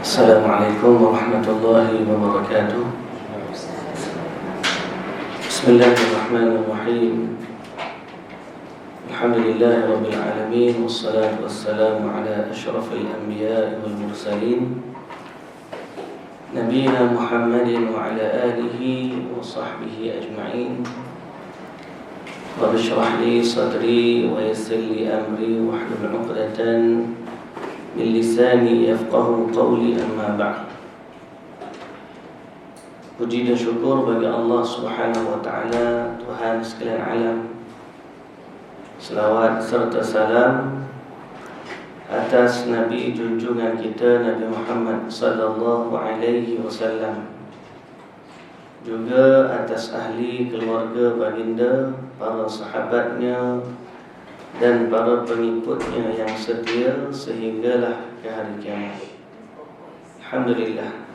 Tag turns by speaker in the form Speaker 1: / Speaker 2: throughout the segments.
Speaker 1: Assalamualaikum warahmatullahi wabarakatuh. Bismillahirrahmanirrahim. Alhamdulillahi rabbil alamin, wassalatu wassalamu ala asyrafil anbiya'i wal mursalin, nabiyina Muhammadin wa ala alihi wa sahbihi ajma'in. Rabbi shrah li sadri wa yassir li amri wahlul 'uqdatan min lisani yafqahu qawli, amma ba'd. Puji dan syukur bagi Allah Subhanahu wa taala, Tuhan sekalian alam. Selawat serta salam atas Nabi junjungan kita, Nabi Muhammad sallallahu alaihi wasallam, juga atas ahli keluarga baginda, para sahabatnya dan para pengikutnya yang setia sehinggalah ke hari kiamat. Alhamdulillah.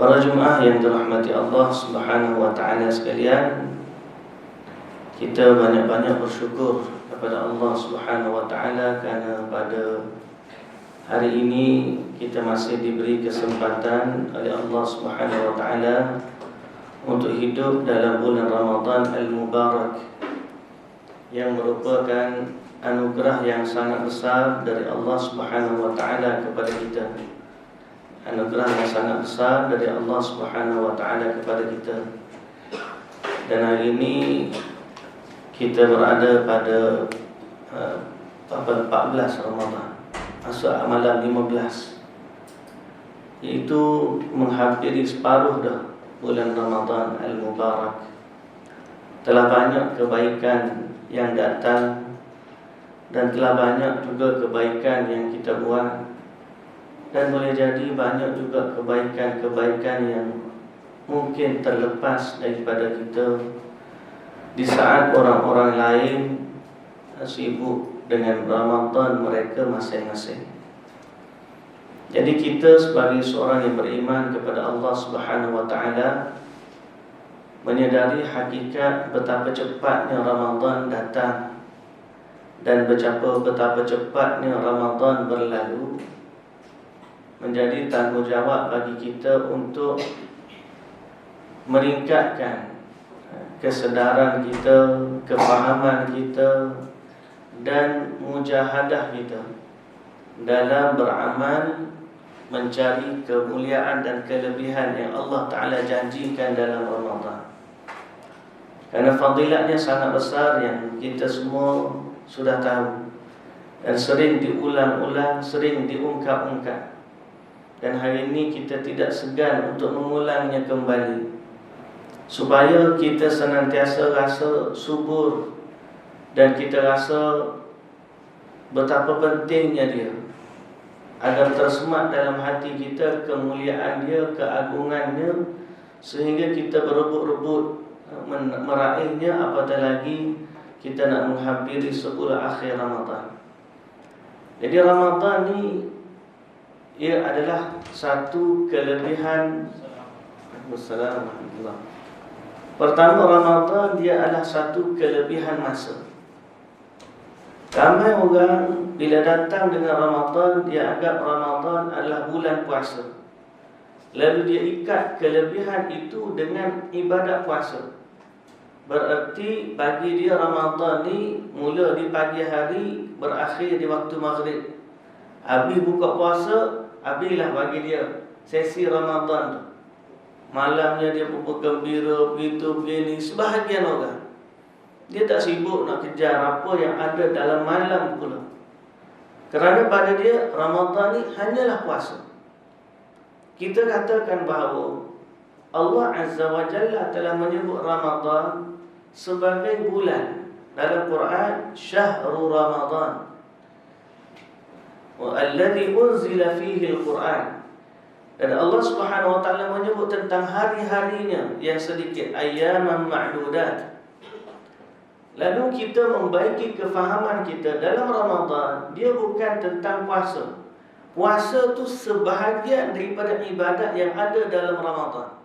Speaker 1: Para jemaah yang dirahmati Allah Subhanahu wa taala sekalian, kita banyak-banyak bersyukur kepada Allah Subhanahu wa taala kerana pada hari ini kita masih diberi kesempatan oleh Allah Subhanahu wa taala untuk hidup dalam bulan Ramadan al-Mubarak, yang merupakan anugerah yang sangat besar dari Allah Subhanahu wa taala kepada kita. Anugerah yang sangat besar dari Allah Subhanahu wa taala kepada kita. Dan hari ini kita berada pada 14 Ramadan, masuk malam 15, iaitu menghampiri separuh dah bulan Ramadan al-Mubarak. Telah banyak kebaikan yang datang dan telah banyak juga kebaikan yang kita buat, dan boleh jadi banyak juga kebaikan-kebaikan yang mungkin terlepas daripada kita di saat orang-orang lain sibuk dengan Ramadan mereka masing-masing. Jadi kita sebagai seorang yang beriman kepada Allah Subhanahu wa taala menyadari hakikat betapa cepatnya Ramadan datang dan betapa cepatnya Ramadan berlalu, menjadi tanggungjawab bagi kita untuk meningkatkan kesedaran kita, kefahaman kita dan mujahadah kita dalam beramal mencari kemuliaan dan kelebihan yang Allah Ta'ala janjikan dalam Ramadan. Kerana fadilatnya sangat besar yang kita semua sudah tahu dan sering diulang-ulang, sering diungkap-ungkap. Dan hari ini kita tidak segan untuk mengulangnya kembali, supaya kita senantiasa rasa subur dan kita rasa betapa pentingnya dia, agar tersemat dalam hati kita kemuliaan dia, keagungannya, sehingga kita berebut-rebut meraihnya, apatah lagi kita nak menghampiri 10 akhir Ramadan. Jadi Ramadan ni ia adalah satu kelebihan. Assalamualaikum. Pertama, Ramadan dia adalah satu kelebihan masa. Ramai orang bila datang dengan Ramadan, dia anggap Ramadan adalah bulan puasa, lalu dia ikat kelebihan itu dengan ibadat puasa. Bererti bagi dia Ramadan ni mula di pagi hari, berakhir di waktu maghrib. Habis buka puasa, habislah bagi dia sesi Ramadan tu. Malamnya dia pun bergembira, begitu begini. Sebahagian orang dia tak sibuk nak kejar apa yang ada dalam malam pula, kerana pada dia Ramadan ni hanyalah puasa. Kita katakan bahawa Allah Azza wa Jalla telah menyebut Ramadan sebagai bulan dalam Quran, Syahrul Ramadan wa alladhi unzila fihi al-Quran. Dan Allah Subhanahu wa taala menyebut tentang hari-harinya yang sedikit, ayyaman ma'dudat. Lalu kita membaiki kefahaman kita dalam Ramadan, dia bukan tentang puasa. Puasa tu sebahagian daripada ibadat yang ada dalam Ramadan.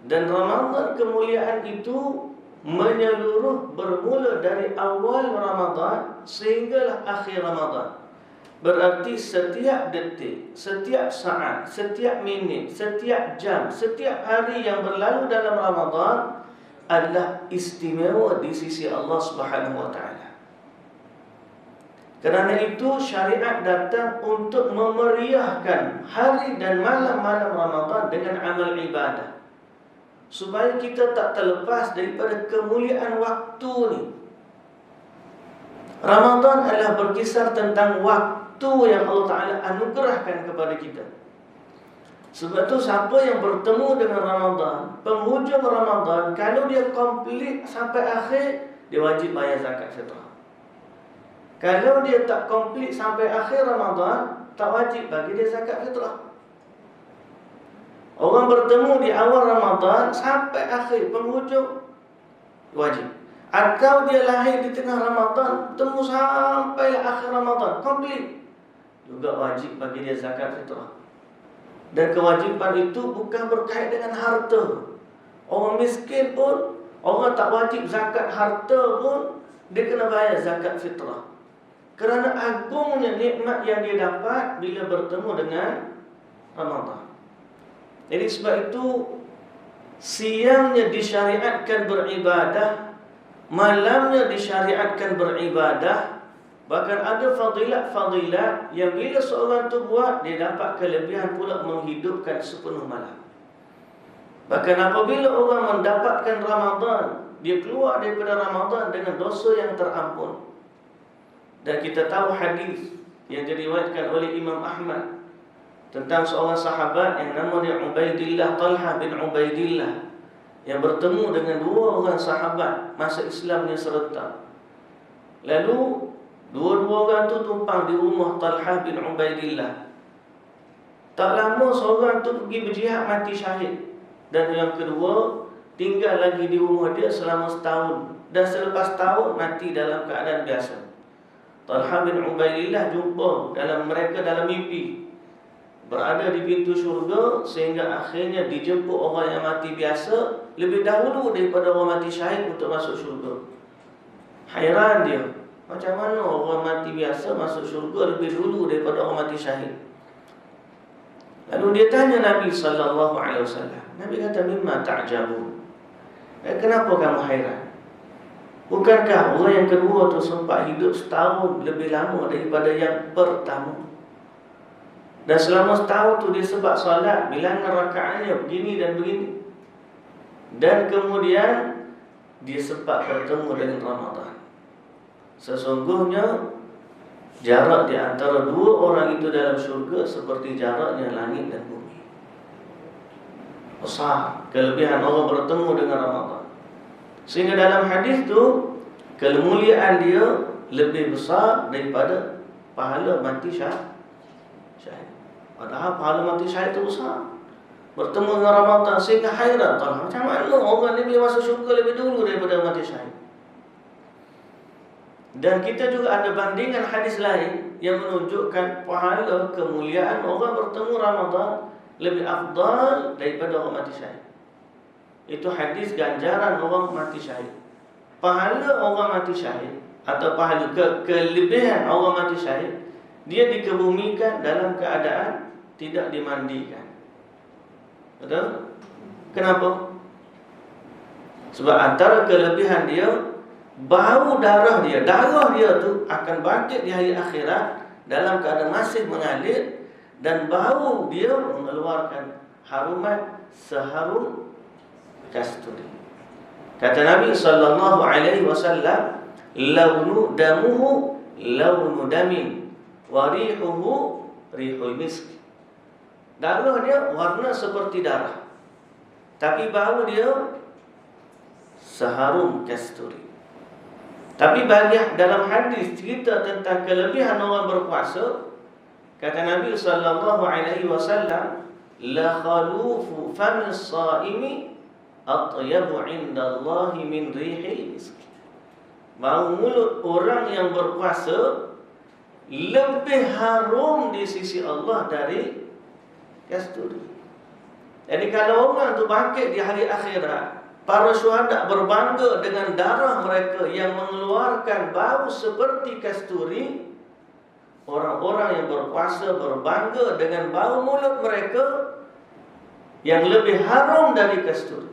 Speaker 1: Dan Ramadan kemuliaan itu menyeluruh, bermula dari awal Ramadan sehinggalah akhir Ramadan. Berarti setiap detik, setiap saat, setiap minit, setiap jam, setiap hari yang berlalu dalam Ramadan adalah istimewa di sisi Allah Subhanahu wa taala. Kerana itu syariat datang untuk memeriahkan hari dan malam-malam Ramadan dengan amal ibadah, supaya kita tak terlepas daripada kemuliaan waktu ni. Ramadan adalah berkisar tentang waktu yang Allah Ta'ala anugerahkan kepada kita. Sebab tu siapa yang bertemu dengan Ramadan, penghujung Ramadan, kalau dia komplit sampai akhir, dia wajib bayar zakat fitrah. Kalau dia tak komplit sampai akhir Ramadan, tak wajib bagi dia zakat fitrah. Orang bertemu di awal Ramadan sampai akhir penghujung, wajib. Atau dia lahir di tengah Ramadan, temu sampai akhir Ramadan, komplit, juga wajib bagi dia zakat fitrah. Dan kewajiban itu bukan berkait dengan harta. Orang miskin pun, orang tak wajib zakat harta pun, dia kena bayar zakat fitrah. Kerana agungnya nikmat yang dia dapat bila bertemu dengan Ramadan. Jadi sebab itu siangnya disyariatkan beribadah, malamnya disyariatkan beribadah. Bahkan ada fadilat-fadilat yang bila seorang tu buat, dia dapat kelebihan pula menghidupkan sepenuh malam. Bahkan apabila orang mendapatkan Ramadan, dia keluar daripada Ramadan dengan dosa yang terampun. Dan kita tahu hadis yang diriwayatkan oleh Imam Ahmad tentang seorang sahabat yang namanya Ubaidillah, Talha bin Ubaidillah, yang bertemu dengan dua orang sahabat masa Islamnya serentak. Lalu dua-dua orang tu tumpang di rumah Talha bin Ubaidillah. Tak lama seorang tu pergi berjihad, mati syahid. Dan yang kedua tinggal lagi di rumah dia selama setahun. Dan selepas tahun mati dalam keadaan biasa. Talha bin Ubaidillah jumpa mereka dalam mimpi, berada di pintu syurga, sehingga akhirnya dijemput orang yang mati biasa lebih dahulu daripada orang mati syahid untuk masuk syurga. Hairan dia, macam mana orang mati biasa masuk syurga lebih dulu daripada orang mati syahid. Lalu dia tanya Nabi SAW. Nabi kata, mimma ta'jabun, kenapa kamu hairan? Bukankah orang yang kedua tu sempat hidup setahun lebih lama daripada yang pertama? Dan selama setahun tu dia sebab solat, bilangan rakaatnya begini dan begini. Dan kemudian dia sempat bertemu dengan Ramadan. Sesungguhnya jarak di antara dua orang itu dalam syurga seperti jaraknya langit dan bumi. Besar kelebihan orang bertemu dengan Ramadan. Sehingga dalam hadis tu kemuliaan dia lebih besar daripada pahala mati syahid. Padahal pahala mati syahid itu besar. Bertemu dengan Ramadan sehingga hairan, macam mana orang ni boleh masuk syurga lebih dulu daripada mati syahid. Dan kita juga ada bandingan hadis lain yang menunjukkan pahala kemuliaan orang bertemu Ramadan lebih afdal daripada orang mati syahid. Itu hadis ganjaran orang mati syahid. Pahala orang mati syahid atau pahala kelebihan orang mati syahid, dia dikebumikan dalam keadaan tidak dimandikan. Betul? Kenapa? Sebab antara kelebihan dia, bau darah dia tu akan bangkit di hari akhirat dalam keadaan masih mengalir, dan bau dia mengeluarkan haruman seharum kasturi. Kata Nabi SAW, launu damuhu launu damin wa rihuhu rihul misk. Darah dia warna seperti darah, tapi bau dia seharum kasturi. Tapi bagi dalam hadis cerita tentang kelebihan orang berpuasa, kata Nabi SAW, la khalufu famis saimi atyabu indallahi min rihil misk. Bau mulut orang yang berpuasa lebih harum di sisi Allah dari kasturi. Jadi kalau orang tu bangkit di hari akhirat, para syuhada berbangga dengan darah mereka yang mengeluarkan bau seperti kasturi, orang-orang yang berpuasa berbangga dengan bau mulut mereka yang lebih harum dari kasturi.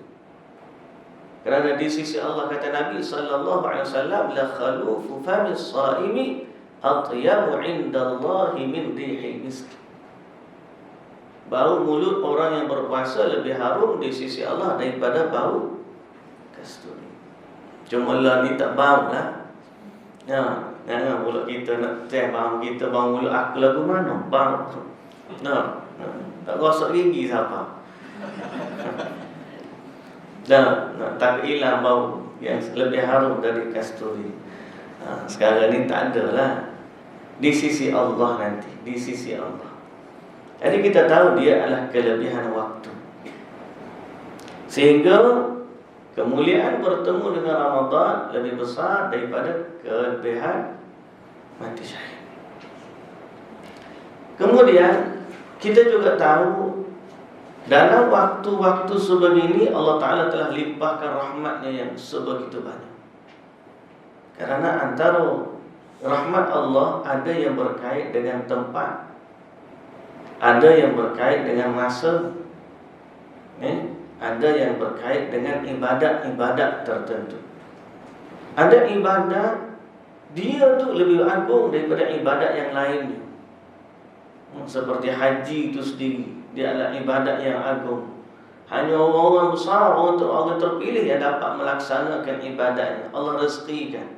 Speaker 1: Kerana di sisi Allah, kata Nabi sallallahu alaihi wasallam, la khalufu famis shaimi atyabu indallahi min rihil misk. Bau mulut orang yang berpuasa lebih harum di sisi Allah daripada bau kasturi. Cuma Allah ni tak bau lah. Jangan mulut kita nak bau kita, bau mulut aku lagu mana? Bau. Tak gosok gigi siapa? Tak hilang bau yang lebih harum dari kasturi. Sekarang ni tak ada lah. Di sisi Allah nanti, di sisi Allah. Jadi kita tahu dia adalah kelebihan waktu, sehingga kemuliaan bertemu dengan Ramadan lebih besar daripada kelebihan mati syahid. Kemudian kita juga tahu dalam waktu-waktu sebegini Allah Ta'ala telah limpahkan rahmatnya yang sebegitu banyak. Karena antara rahmat Allah ada yang berkait dengan tempat, ada yang berkait dengan masa, ada yang berkait dengan ibadat-ibadat tertentu. Ada ibadat dia tu lebih agung daripada ibadat yang lainnya. Seperti haji itu sendiri, dia adalah ibadat yang agung. Hanya orang-orang besar, orang terpilih yang dapat melaksanakan ibadatnya. Allah rezekikan.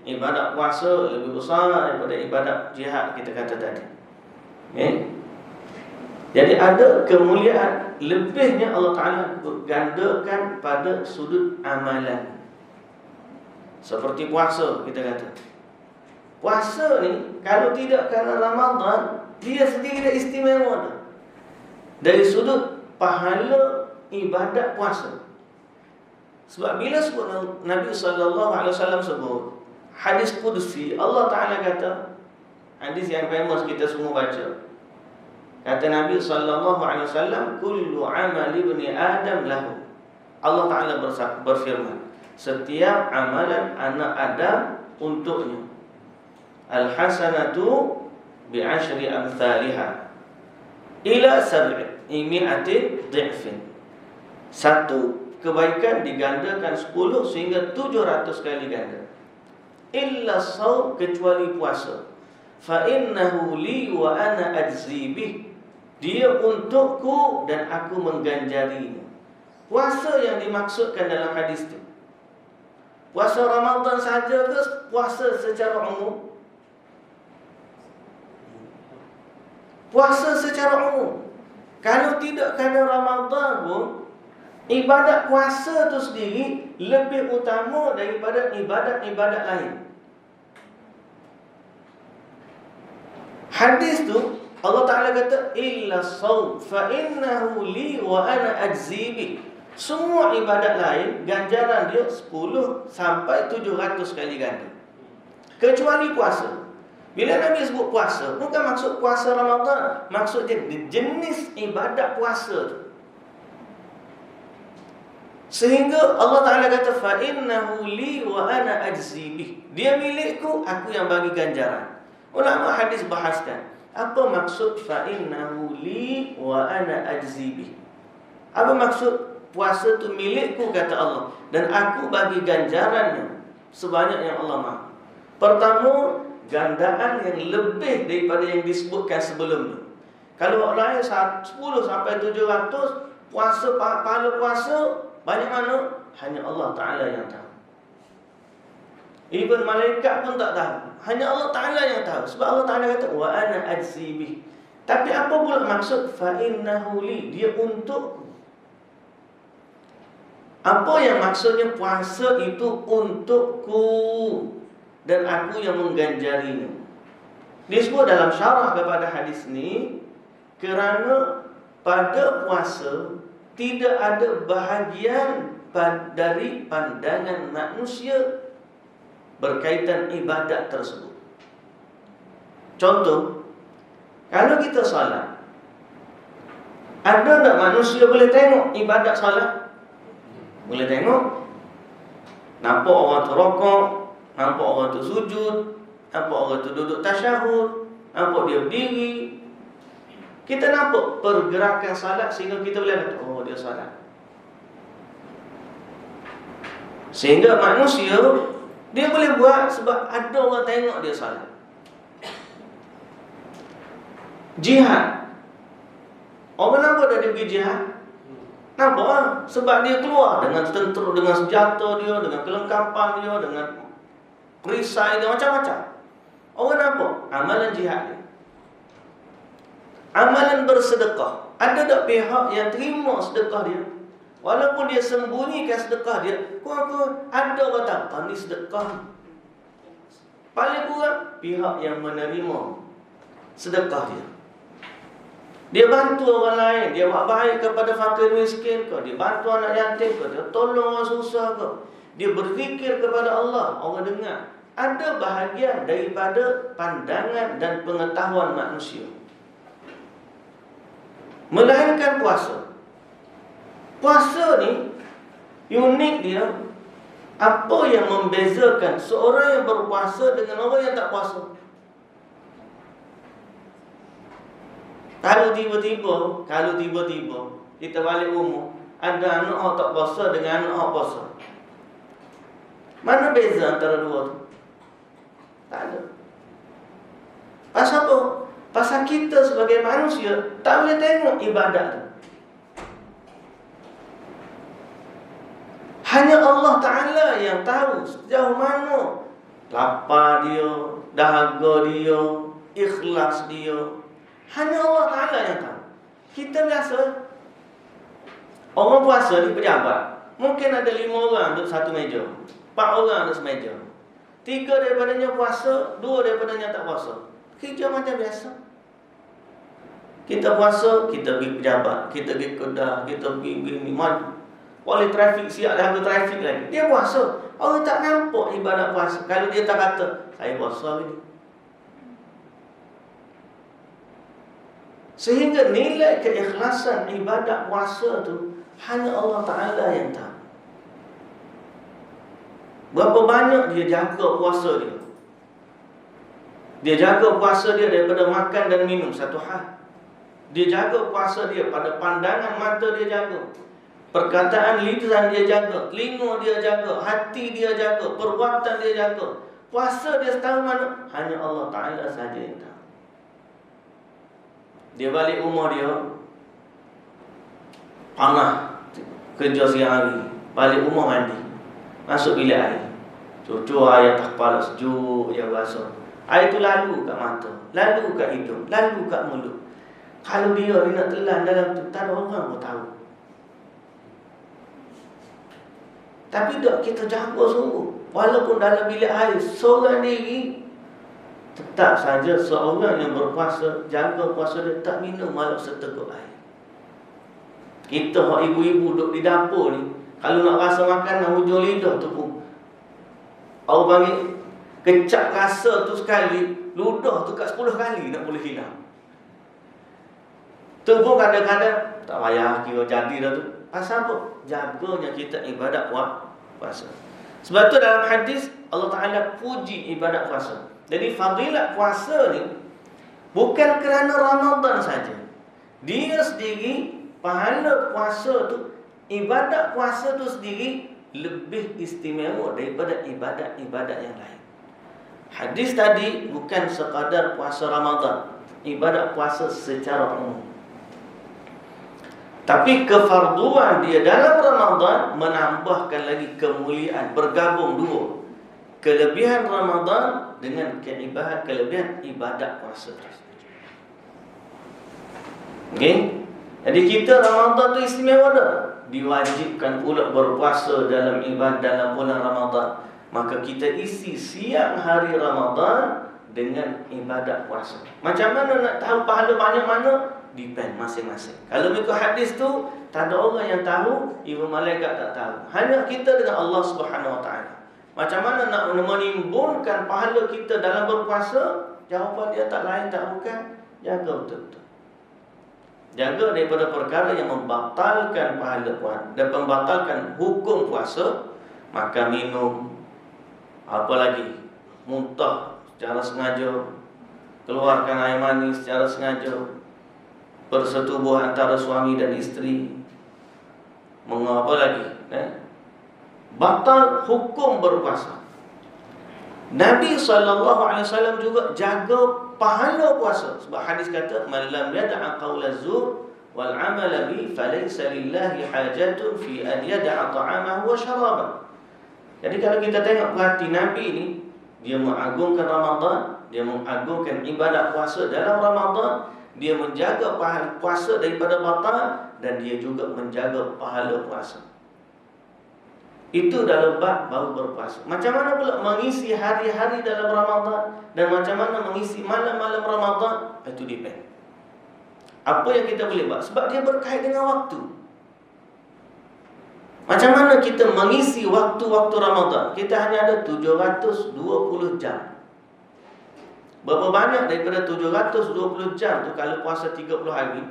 Speaker 1: Ibadat puasa lebih besar daripada ibadat jihad kita kata tadi. Jadi ada kemuliaan lebihnya Allah Ta'ala gandakan pada sudut amalan. Seperti puasa kita kata. Puasa ni kalau tidak kerana Ramadan, dia sendiri dah istimewa dah. Dari sudut pahala ibadat puasa. Sebab bila sebut Nabi SAW sebut hadis Qudsi, Allah Ta'ala kata, hadis yang famous kita semua baca. Kata Nabi SAW, kullu amal ibni Adam lahu. Allah Ta'ala berfirman, setiap amalan anak Adam untuknya. Al-hasanatu bi'ashri amthaliha ila sab'imi'atin dhi'fin. Satu kebaikan digandakan 10 sehingga 700 kali ganda. Illa shaum, kecuali puasa. Fa innahu li wa ana ajzi bih. Dia untukku dan aku mengganjarinya. Puasa yang dimaksudkan dalam hadis itu, puasa Ramadan saja ke puasa secara umum? Puasa secara umum. Kalau tidak kerana Ramadan pun, ibadat puasa itu sendiri lebih utama daripada ibadat-ibadat lain. Hadis tu Allah Ta'ala kata, illa shaum fa innahu li wa ana ajzi bih. Semua ibadat lain ganjaran dia 10 sampai 700 kali ganda, kecuali puasa. Bila Nabi sebut puasa, bukan maksud puasa Ramadan, maksud dia jenis ibadat puasa tu. Sehingga Allah Ta'ala kata, fa innahu li wa ana ajzi bih. Dia milikku, aku yang bagi ganjaran. Ulama hadis bahaskan, apa maksud fa innahu li wa ana ajzi bih? Apa maksud puasa tu milikku, kata Allah, dan aku bagi ganjarannya sebanyak yang Allah mahu. Pertama, gandaan yang lebih daripada yang disebutkan sebelumnya. Kalau orang lain 10 sampai 700 puasa, pahala puasa banyak mana? Hanya Allah Ta'ala yang tahu. Even malaikat pun tak tahu. Hanya Allah Ta'ala yang tahu. Sebab Allah Ta'ala kata, wa ana ajzi bih. Tapi apa pula maksud fa innahu li? Dia untukku. Apa yang maksudnya puasa itu untukku dan aku yang mengganjarinya? Disebut dalam syarah kepada hadis ni, kerana pada puasa tidak ada bahagian dari pandangan manusia berkaitan ibadat tersebut. Contoh, kalau kita salat, ada tak manusia boleh tengok ibadat salat? Boleh tengok. Nampak orang tu rokok, nampak orang tu sujud, nampak orang tu duduk tasyahud, nampak dia berdiri. Kita nampak pergerakan salat sehingga kita boleh kata, oh dia salat. Sehingga manusia dia boleh buat sebab ada orang tengok dia salat. Jihad, orang nampak dia pergi jihad, nampak lah? Sebab dia keluar dengan tentera, dengan senjata dia, dengan kelengkapan dia, dengan perisai dia, macam-macam. Orang nampak amalan jihad dia. Amalan bersedekah, ada tak pihak yang terima sedekah dia? Walaupun dia sembunyikan sedekah dia, kurang-kurang ada orang tahu ni sedekah. Paling kurang pihak yang menerima sedekah dia. Dia bantu orang lain, dia buat baik kepada fakir miskin ke, dia bantu anak yatim ke, dia tolong orang susah ke, dia berzikir kepada Allah, orang dengar. Ada bahagian daripada pandangan dan pengetahuan manusia. Melainkan puasa. Puasa ni unik dia. Apa yang membezakan seorang yang berpuasa dengan orang yang tak puasa? Kalau tiba-tiba kita balik rumah, ada anak orang tak puasa dengan anak orang puasa, mana beza antara dua tu? Tak ada. Pasal apa? Pasal kita sebagai manusia tak boleh tengok ibadat tu. Hanya Allah Ta'ala yang tahu sejauh mana lapar dia, dahaga dia, ikhlas dia. Hanya Allah Ta'ala yang tahu. Kita biasa, orang puasa ni pejabat, mungkin ada 5 orang duduk satu meja, 4 orang duduk semeja, 3 daripadanya puasa, 2 daripadanya tak puasa. Kerja macam biasa. Kita puasa, kita pergi pejabat, kita pergi kedai, kita pergi wali trafik, siap dah habis trafik lagi. Dia puasa. Orang tak nampak ibadat puasa. Kalau dia tak kata, saya puasa hari ni. Sehingga nilai keikhlasan ibadat puasa tu hanya Allah Ta'ala yang tahu. Berapa banyak dia jaga puasa dia. Dia jaga puasa dia daripada makan dan minum, satu hal. Dia jaga puasa dia pada pandangan mata dia jaga, perkataan lisan dia jaga, telinga dia jaga, hati dia jaga, perbuatan dia jaga. Puasa dia tahu mana? Hanya Allah Ta'ala saja yang tahu. Dia balik rumah dia, panah, kerja siang hari, balik rumah mandi, masuk bilik air, cucu air atas kepala sejuk, dia basuh. Air tu lalu kat mata, lalu kat hidung, lalu kat mulut. Kalau dia nak telan dalam tu, tak ada orang pun tahu. Tapi tak, kita jaga sungguh. Walaupun dalam bilik air seorang diri, tetap saja seorang yang berpuasa, jaga puasa dia, tak minum walau seteguk air. Kita ibu-ibu duduk di dapur ni, kalau nak rasa makanan hujung lidah tu pun, orang panggil kecap rasa tu sekali, ludah tu kat 10 kali nak boleh hilang. Tu pun kadang-kadang tak payah kira jadi dah tu. Pasal apa? Jaganya kita ibadat puasa. Sebab tu dalam hadis Allah Ta'ala puji ibadat puasa. Jadi fadilat puasa ni bukan kerana Ramadan saja. Dia sendiri, pahala puasa tu, ibadat puasa tu sendiri lebih istimewa daripada ibadat-ibadat yang lain. Hadis tadi bukan sekadar puasa Ramadan, ibadat puasa secara umum. Tapi kefarduan dia dalam Ramadan menambahkan lagi kemuliaan, bergabung dua. Kelebihan Ramadan dengan kelebihan ibadat puasa. Okey? Jadi kita Ramadan tu istimewa dah. Diwajibkan pula berpuasa dalam ibadah dalam bulan Ramadan. Maka kita isi siang hari Ramadan dengan ibadat puasa. Macam mana nak tahu pahala banyak mana? Depend masing-masing. Kalau mengikut hadis tu, tak ada orang yang tahu, ibu malaikat tak tahu. Hanya kita dengan Allah Subhanahu Wa Taala. Macam mana nak menimbulkan pahala kita dalam berpuasa? Jawapan dia tak lain tak bukan, jaga betul-betul. Jaga daripada perkara yang membatalkan pahala puasa dan membatalkan hukum puasa, makan minum, apa lagi, muntah secara sengaja, keluarkan air mani secara sengaja, bersetubuh antara suami dan isteri, mengapa lagi? Batal hukum berpuasa. Nabi SAW juga jaga pahala puasa. Sebab hadis kata, man lam yada'a qawla zur wal amala bi falaysa lillahi hajatun fi an yada'a ta'amahu wa syarabah. Jadi kalau kita tengok perhati Nabi ni, dia mengagungkan Ramadan, dia mengagungkan ibadat puasa dalam Ramadan, dia menjaga pahala puasa daripada batal, dan dia juga menjaga pahala puasa. Itu dalam bab baru berpuasa. Macam mana pula mengisi hari-hari dalam Ramadan, dan macam mana mengisi malam-malam Ramadan, itu depend. Apa yang kita boleh buat, sebab dia berkait dengan waktu. Macam mana kita mengisi waktu-waktu Ramadan? Kita hanya ada 720 jam. Berapa banyak daripada 720 jam tu, kalau puasa 30 hari,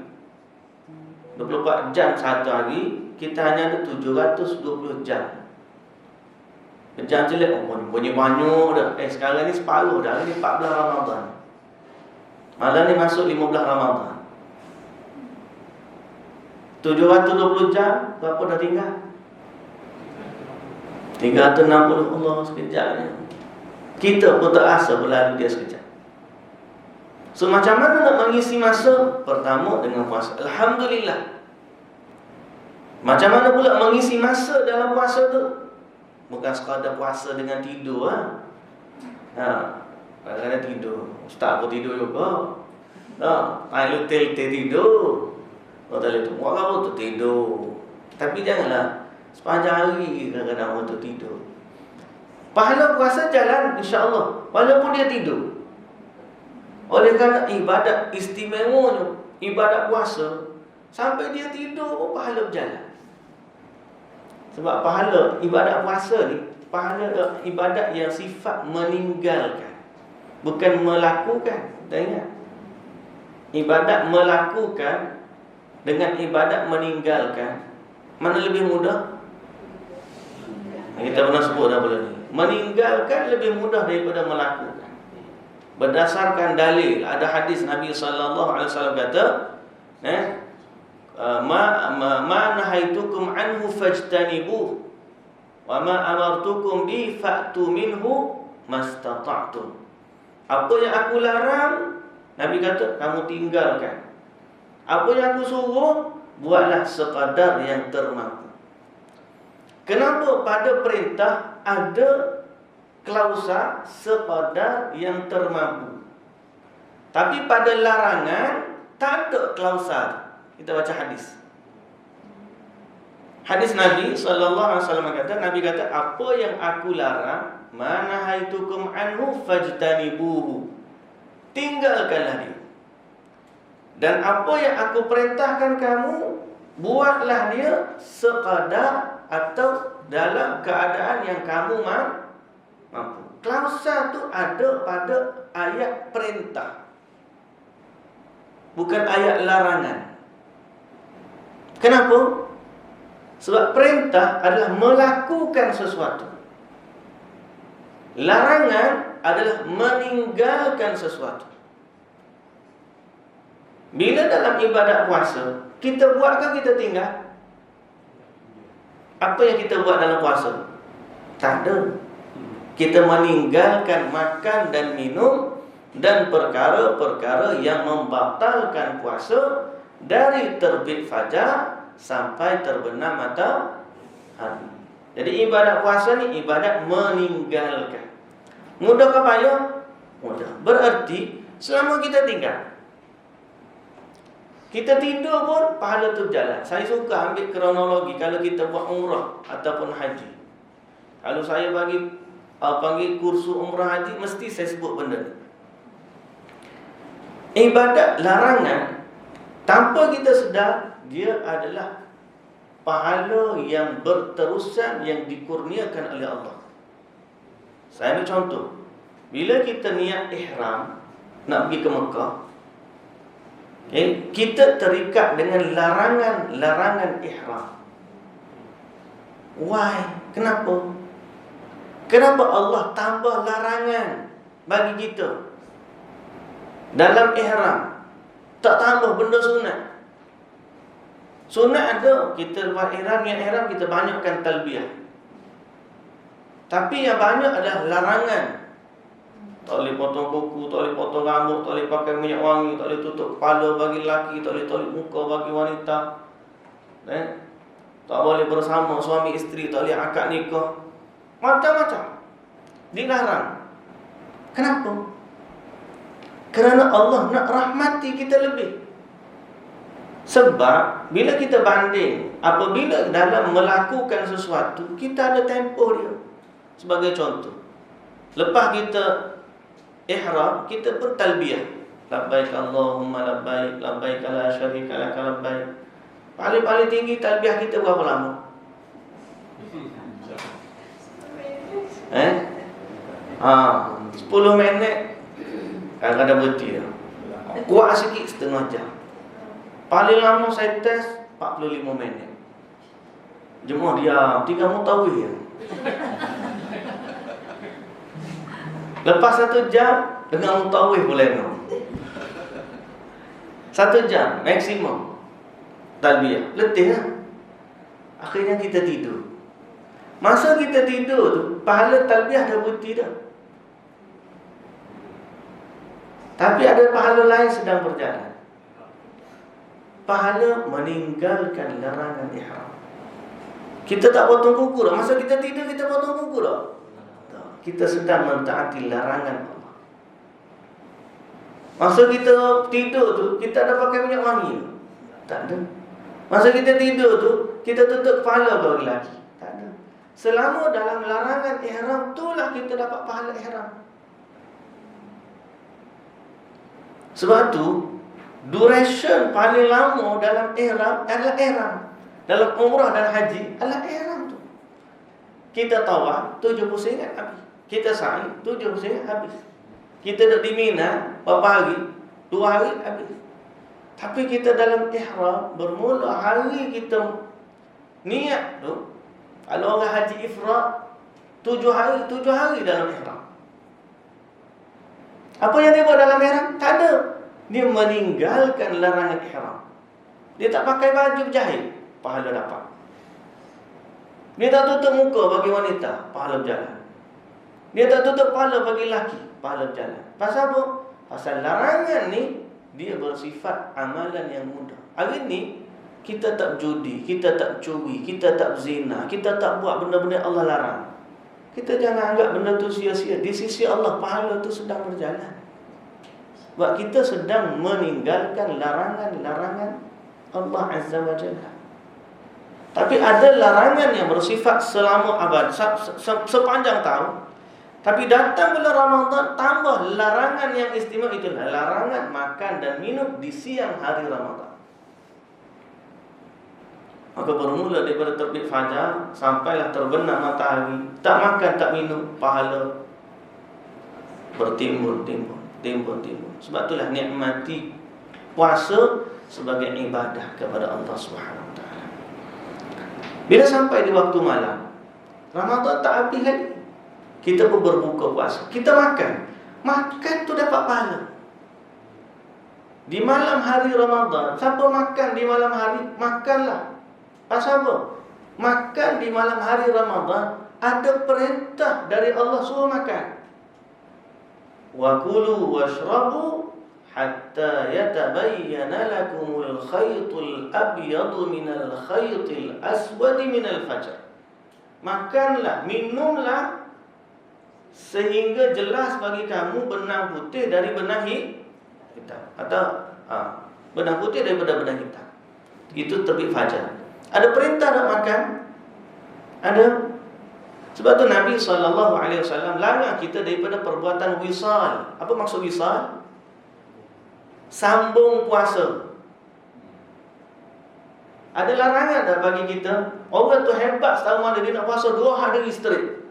Speaker 1: 24 jam satu hari, kita hanya ada 720 jam. Jam je lihat, punya banyak dah. Sekarang ni separuh dah. Hari ni 14 Ramadan. Malam ni masuk 15 Ramadan. 720 jam, berapa dah tinggal? 360. Allah, sekejapnya. Kita pun tak rasa berlalu dia sekejap. So macam mana nak mengisi masa? Pertama dengan puasa. Alhamdulillah. Macam mana pula mengisi masa dalam puasa tu? Bukan sekadar puasa dengan tidur. Kadang-kadang tidur. Ustaz pun tidur juga. Air letel-letel tidur. Kalau tak letel, buat apa tu tidur. Tapi janganlah sepanjang hari kadang-kadang waktu tidur. Pahala puasa jalan insya-Allah, walaupun dia tidur. Oleh kerana ibadat istimewanya, ibadat puasa, sampai dia tidur pun pahala berjalan. Sebab pahala ibadat puasa ni, pahala ibadat yang sifat meninggalkan, bukan melakukan. Tak ingat? Ibadat melakukan dengan ibadat meninggalkan, mana lebih mudah? Kita pernah sebut dah bulan ni. Meninggalkan lebih mudah daripada melakukan. Berdasarkan dalil, ada hadis Nabi SAW kata, ma nahaitukum anhu fajtanibuh wa ma amartukum bi fa'tu minhu mastata'tum. Apa yang aku larang, Nabi kata, kamu tinggalkan. Apa yang aku suruh, buatlah sekadar yang termampu. Kenapa pada perintah ada klausa sekadar yang termampu, tapi pada larangan tak ada klausa? Kita baca hadis. Hadis Nabi SAW kata, Nabi kata, apa yang aku larang, mana haitukum anhu fajtanibuhu, tinggalkanlah dia. Dan apa yang aku perintahkan kamu, buatlah dia sekadar atau dalam keadaan yang kamu mampu. Klausa tu ada pada ayat perintah, bukan ayat larangan. Kenapa? Sebab perintah adalah melakukan sesuatu, larangan adalah meninggalkan sesuatu. Bila dalam ibadat puasa, kita buat ke kita tinggal? Apa yang kita buat dalam puasa? Tak ada. Kita meninggalkan makan dan minum dan perkara-perkara yang membatalkan puasa dari terbit fajar sampai terbenam matahari. Jadi ibadat puasa ni ibadat meninggalkan. Mudah ke payah? Mudah. Berarti selama kita tinggal, kita tidur pun pahala tu berjalan. Saya suka ambil kronologi kalau kita buat umrah ataupun haji. Kalau saya panggil kursus umrah haji, mesti saya sebut benda ni. Ibadat larangan, tanpa kita sedar, dia adalah pahala yang berterusan yang dikurniakan oleh Allah. Saya ambil contoh. Bila kita niat ihram nak pergi ke Mekah, kita terikat dengan larangan ihram. Why? Kenapa? Kenapa Allah tambah larangan? bagi kita dalam ihram. Tak tambah benda sunat. Sunat ada, kita buat ihram, niat ihram kita banyakkan talbiyah. Tapi yang banyak adalah larangan. Tak boleh potong kuku, tak boleh potong rambut, tak boleh pakai minyak wangi, tak boleh tutup kepala bagi lelaki, tak boleh tutup muka bagi wanita. Tak boleh bersama suami isteri, tak boleh akad nikah. Macam-macam dilarang. Kenapa? Kerana Allah nak rahmati kita lebih. Sebab bila kita banding, apabila dalam melakukan sesuatu, kita ada tempoh dia. Sebagai contoh, lepas kita ihram, kita pun talbiyah. Labbaik Allahumma labbaik, labbaik la syarika lak labbaik. Paling tinggi talbiyah kita berapa lama? 10 minit. Kadang-kadang berhenti. Kuat sikit setengah jam. Paling lama saya test 45 minit. Jemaah diam, 3 mutawih ya. Lepas 1 jam dengan mutawih boleh no. 1 jam maksimum talbiyah. Letih lah. Akhirnya kita tidur. Masa kita tidur tu, pahala talbiyah dah berhenti dah. Tapi ada pahala lain sedang berjalan. Pahala meninggalkan larangan ihram. Kita tak potong kuku dah. Masa kita tidur kita potong kuku dah. Kita sedang mentaati larangan Allah. Masa kita tidur tu, kita ada pakai minyak wangi? Tak ada. Masa kita tidur tu, kita tutup kepala bagi lelaki? Tak ada. Selama dalam larangan ihram, itulah kita dapat pahala ihram. Sebab tu, duration paling lama dalam ihram adalah ihram. Dalam umrah dan haji adalah ihram tu. Kita tawaf 70 ringgit habis. Kita sa'i 70 ringgit habis. Kita duduk di Mina berapa hari? 2 hari habis. Tapi kita dalam ihram, bermula hari kita niat tu, kalau orang haji ifrad 7 hari dalam ihram. Apa yang dia buat dalam ihram? Tak ada. Dia meninggalkan larangan ihram. Dia tak pakai baju berjahit, pahala dapat. Dia tak tutup muka bagi wanita, pahala berjalan. Dia tak tutup kepala bagi lelaki, pahala berjalan. Pasal apa? Pasal larangan ni dia bersifat amalan yang mudah. Hari ni kita tak judi, kita tak curi, kita tak zina, kita tak buat benda-benda Allah larang. Kita jangan anggap benda tu sia-sia. Di sisi Allah pahala tu sedang berjalan. Sebab kita sedang meninggalkan larangan-larangan Allah Azza wa Jalla. Tapi ada larangan yang bersifat selama abad, sepanjang tahun. Tapi datang bulan Ramadan, tambah larangan yang istimewa, itulah larangan makan dan minum di siang hari Ramadan. Maka bermula daripada terbit fajar sampailah terbenam matahari, tak makan tak minum, pahala bertimbun-timbun. Sebab itulah nikmati puasa sebagai ibadah kepada Allah Subhanahu Wa Taala. Bila sampai di waktu malam, Ramadan tak habis lagi, kita pun berbuka puasa, kita makan tu dapat pahala. Di malam hari Ramadan, siapa makan di malam hari, makanlah. Pasal apa? Makan di malam hari Ramadan ada perintah dari Allah suruh makan. Wa kulu washrabu hatta yatabayyana lakumul khaytul abyadu minal khaytil aswadi minal fajr. Makanlah, minumlah sehingga jelas bagi kamu benang putih dari benang hitam. Atau benang putih daripada benang hitam. Itu terbit fajar. Ada perintah nak makan? Ada. Sebab tu Nabi SAW larang kita daripada perbuatan wisal. Apa maksud wisal? Sambung puasa. Ada larangan dah bagi kita. Orang tu hebat setahun mana dia nak puasa 2 hari straight.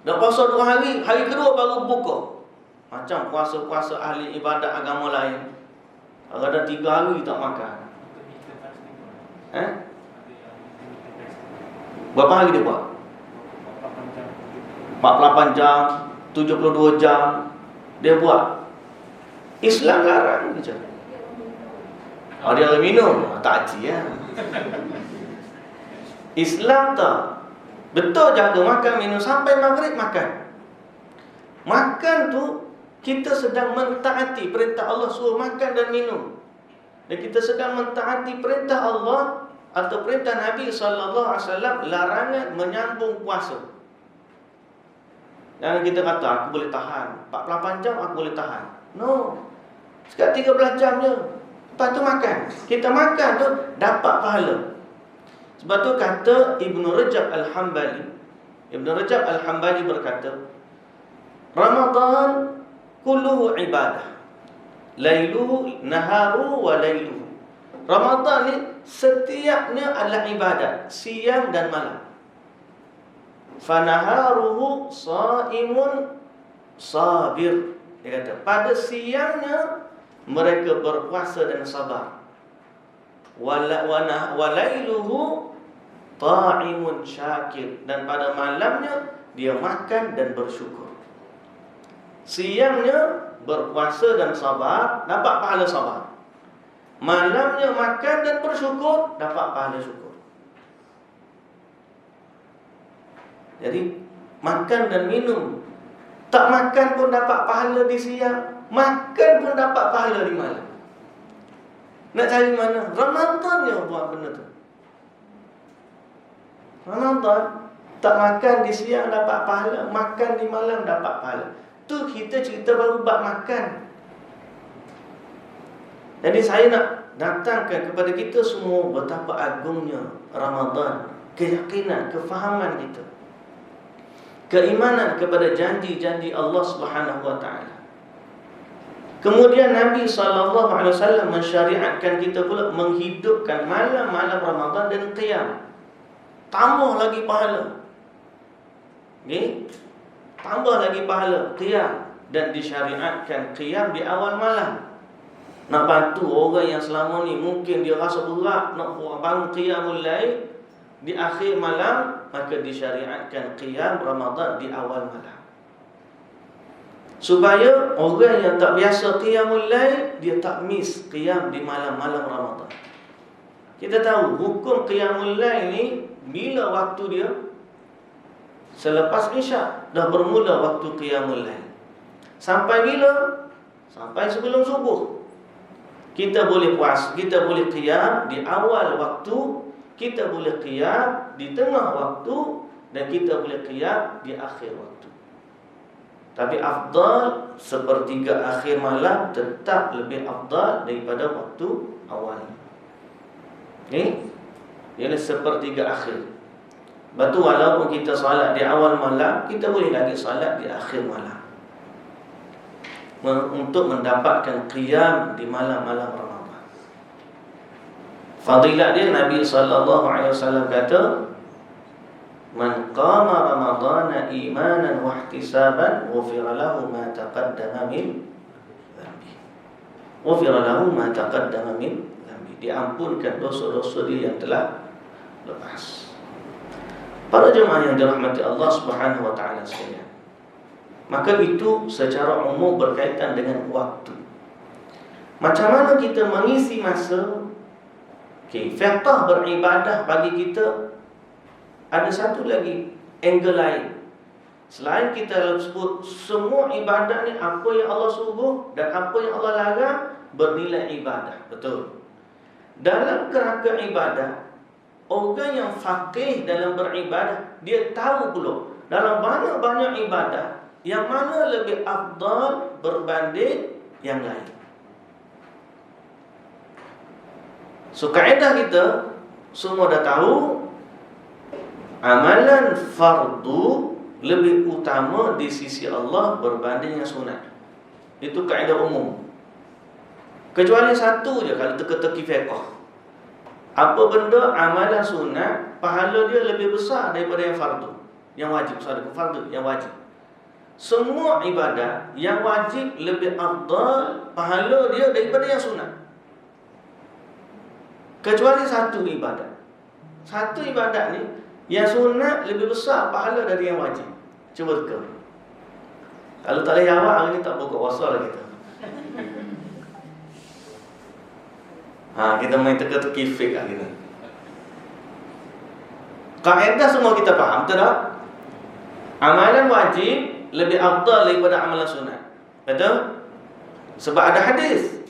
Speaker 1: Nak puasa 2 hari, hari kedua baru buka. Macam puasa-puasa ahli ibadat agama lain. Ada 3 hari tak makan. Berapa hari dia buat? 48 jam. 72 jam dia buat. Islam larang je. Dia orang minum, tak haji ya. Islam tak. Betul jaga makan minum sampai maghrib makan. Makan tu kita sedang mentaati perintah Allah suruh makan dan minum. Dan kita sedang mentaati perintah Allah atau perintah Nabi SAW larangan menyambung puasa. Jangan kita kata aku boleh tahan 48 jam aku boleh tahan. No. Sekarang 13 jam je. Lepas tu makan. Kita makan tu dapat pahala. Sebab tu kata Ibn Rajab Al-Hambali. Ibn Rajab Al-Hambali berkata, Ramadan kulluhu ibadah. Lailuhu naharu wa lailuhu. Ramadan ni setiapnya adalah ibadat, siang dan malam. Fanaharuhu saimun sabir. Dia kata pada siangnya mereka berpuasa dan sabar. Walailuhu ta'imun syakir. Dan pada malamnya dia makan dan bersyukur. Siangnya berpuasa dan sabar, dapat pahala sabar. Malamnya makan dan bersyukur, dapat pahala syukur. Jadi makan dan minum. Tak makan pun dapat pahala di siang, makan pun dapat pahala di malam. Nak cari mana? Ramadan yang buat benda tu. Ramadan tak makan di siang dapat pahala, makan di malam dapat pahala. Tu kita cerita baru bab makan. Jadi saya nak datangkan kepada kita semua betapa agungnya Ramadan, keyakinan, kefahaman kita, keimanan kepada janji-janji Allah Subhanahu wa taala. Kemudian Nabi SAW mensyariatkan kita pula menghidupkan malam-malam Ramadan dan qiyam. Tambah lagi pahala. Okay? Tambah lagi pahala qiyam. Dan disyariatkan qiyam di awal malam. Nak bantu orang yang selama ni mungkin dia rasa berat nak bangun qiyamul lail di akhir malam, maka disyariatkan qiyam Ramadan di awal malam. Supaya orang yang tak biasa qiyamul lail, dia tak miss qiyam di malam-malam Ramadan. Kita tahu hukum qiyamul lail ni bila waktu dia? Selepas Isyak dah bermula waktu qiyamul lail. Sampai bila? Sampai sebelum subuh. Kita boleh puas, kita boleh qiyam di awal waktu, kita boleh qiyam di tengah waktu, dan kita boleh qiyam di akhir waktu. Tapi afdal sepertiga akhir malam tetap lebih afdal daripada waktu awal. Ni ialah sepertiga akhir. Betul, walaupun kita salat di awal malam, kita boleh lagi salat di akhir malam untuk mendapatkan qiyam di malam-malam Ramadan. Fadilat dia, Nabi SAW kata, Man qama Ramadana imanan wa ihtisaban ghufira lahu ma taqaddama min dhanbi. Ghufira lahu ma taqaddama min dhanbi. Diampunkan dosa-dosa dia yang telah lepas. Para jemaah yang dirahmati Allah Subhanahu wa taala sekalian, maka itu secara umum berkaitan dengan waktu. Macam mana kita mengisi masa? Fiqh beribadah bagi kita ada satu lagi angle lain. Selain kita sebut semua ibadat ni, apa yang Allah suruh dan apa yang Allah larang bernilai ibadah. Betul. Dalam kerangka ibadah, orang yang faqih dalam beribadah, dia tahu pula dalam banyak-banyak ibadah yang mana lebih afdal berbanding yang lain. So kaedah kita semua dah tahu, amalan fardu lebih utama di sisi Allah berbanding yang sunat. Itu kaedah umum. Kecuali satu je, kalau teka-teki fiqh. Apa benda amalan sunat, pahala dia lebih besar daripada yang fardu, yang wajib. Fardu yang wajib. Semua ibadah yang wajib lebih afdal pahala dia daripada yang sunat. Kecuali satu ibadat. Satu ibadat ni yang sunat lebih besar pahala dari yang wajib. Cuba teka. Kalau tak boleh jawab, hari ni tak buka puasa lah kita. Kita main teka-teki fake lah kita. Kaedah semua kita faham, betul tak? Amalan wajib lebih afdal daripada amalan sunat. Betul? Sebab ada hadis.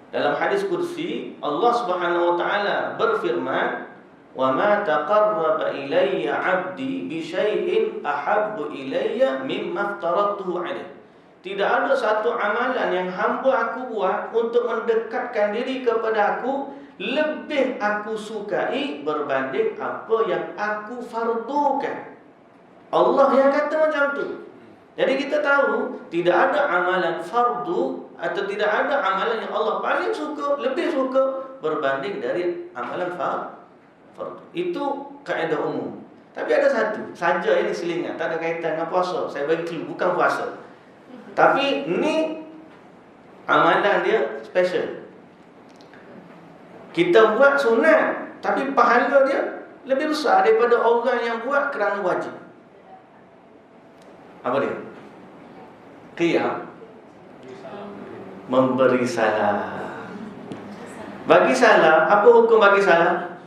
Speaker 1: Dalam hadis kursi, Allah Subhanahu wa taala berfirman, "Wa ma taqarraba ilayya 'abdi bi syai'in ahabbu ilayya mimma aftaradtuhu 'alaihi." Tidak ada satu amalan yang hamba aku buat untuk mendekatkan diri kepada aku lebih aku sukai berbanding apa yang aku fardukan. Allah yang kata macam tu. Jadi kita tahu tidak ada amalan fardu atau tidak ada amalan yang Allah paling suka, lebih suka berbanding dari amalan fardu. Itu kaedah umum. Tapi ada satu saja ini selingan, tak ada kaitan dengan puasa. Saya bagi clue, bukan puasa. Tapi ni amalan dia special. Kita buat sunat, tapi pahala dia lebih besar daripada orang yang buat kerana wajib. Apa dia? Qiyam, memberi salam. Bagi salam, apa hukum bagi salam?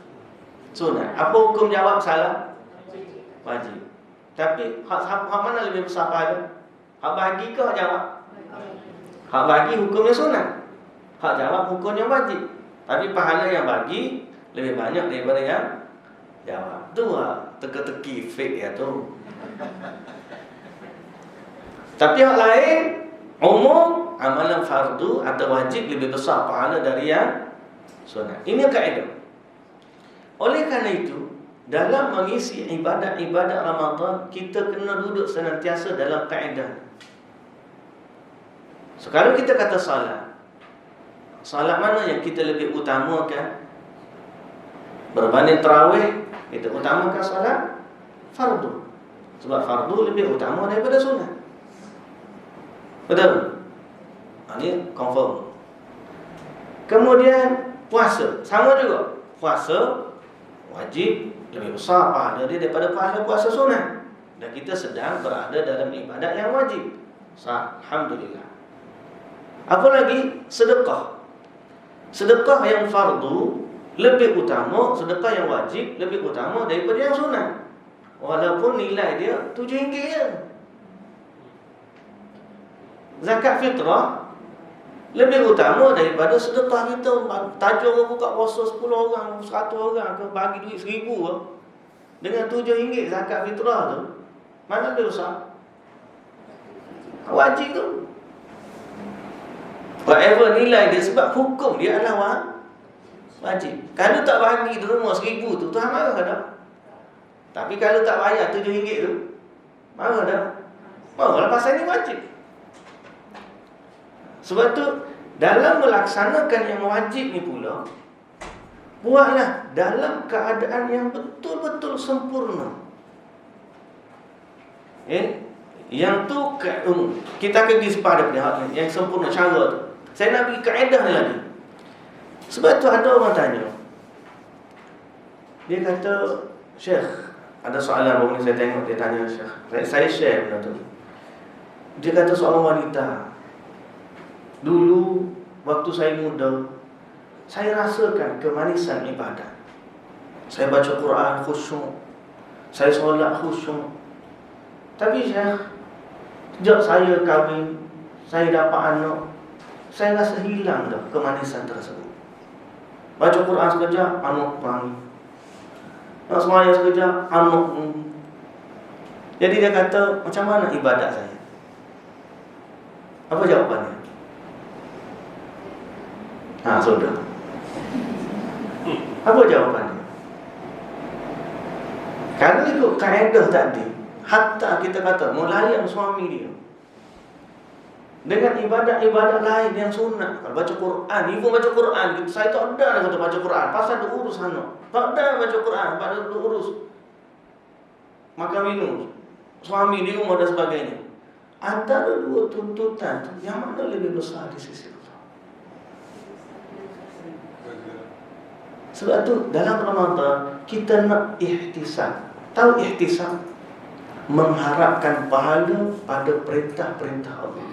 Speaker 1: Sunat. Apa hukum jawab salam? Wajib. Tapi hak mana lebih besar pahala? Hak bagi ke hak jawab? Hak bagi hukumnya sunat, hak jawab hukumnya wajib. Tapi pahala yang bagi lebih banyak daripada yang jawab. Tu lah teka-teki fake ya tu. Tapi yang lain, umum amalan fardu atau wajib lebih besar pahala dari yang sunat. Ini kaedah. Oleh kerana itu, dalam mengisi ibadat-ibadat Ramadan, kita kena duduk senantiasa dalam kaedah. So, kalau kita kata salat mana yang kita lebih utamakan berbanding tarawih? Kita utamakan salat fardu. Sebab fardu lebih utama daripada sunat. Betul? Ini confirm. Kemudian puasa, sama juga. Puasa wajib lebih besar pahala dia daripada pahala puasa sunat. Dan kita sedang berada dalam ibadat yang wajib. Alhamdulillah. Apa lagi? Sedekah. Sedekah yang fardu lebih utama, sedekah yang wajib lebih utama daripada yang sunat. Walaupun nilai dia RM7 je. Zakat fitrah lebih utama daripada sedekah kita. Tajuk orang buka puasa 10 orang, 100 orang ke, bagi duit 1000 ke, dengan RM7 zakat fitrah tu, mana lebih besar? Wajib tu. Whatever nilai dia, sebab hukum dia adalah wajib. Kalau tak bagi derma 1000 tu, Tuhan marah tak? Tapi kalau tak bayar RM7 tu, marah tak? Marah pasal ni wajib. Sebab tu dalam melaksanakan yang wajib ni pula, buatlah dalam keadaan yang betul-betul sempurna. Yang tu kita akan pergi sepada yang sempurna cara tu. Saya nak bagi kaedah ni lagi. Sebab tu ada orang tanya, dia kata, Syekh, ada soalan baru ni saya tengok, dia tanya Syekh, saya share benda tu. Dia kata soalan wanita. Dulu waktu saya muda, saya rasakan kemanisan ibadat. Saya baca Quran khusyuk, saya solat khusyuk. Tapi Syekh, sejak saya kahwin, saya dapat anak, saya rasa hilang dah kemanisan tersebut. Baca Quran sekejap, anak panggil. Nak sembahyang sekejap, anak. Jadi dia kata, macam mana ibadat saya? Apa jawapannya? Sudah. Apa jawapannya? Kalau ikut kaedah tadi, hatta kita kata melayan suami dia dengan ibadat-ibadat lain yang sunat. Kalau baca Quran, ibu baca Quran, saya tak ada kata baca Quran, pasal ada urus anak. Tak ada baca Quran, pasal ada urus makan minum, suami di rumah dan sebagainya. Antara dua tuntutan tu, yang mana lebih besar di sisi Allah? Sebab tu dalam Ramadan kita nak ihtisab. Tahu ihtisab? mengharapkan pahala pada perintah-perintah Allah.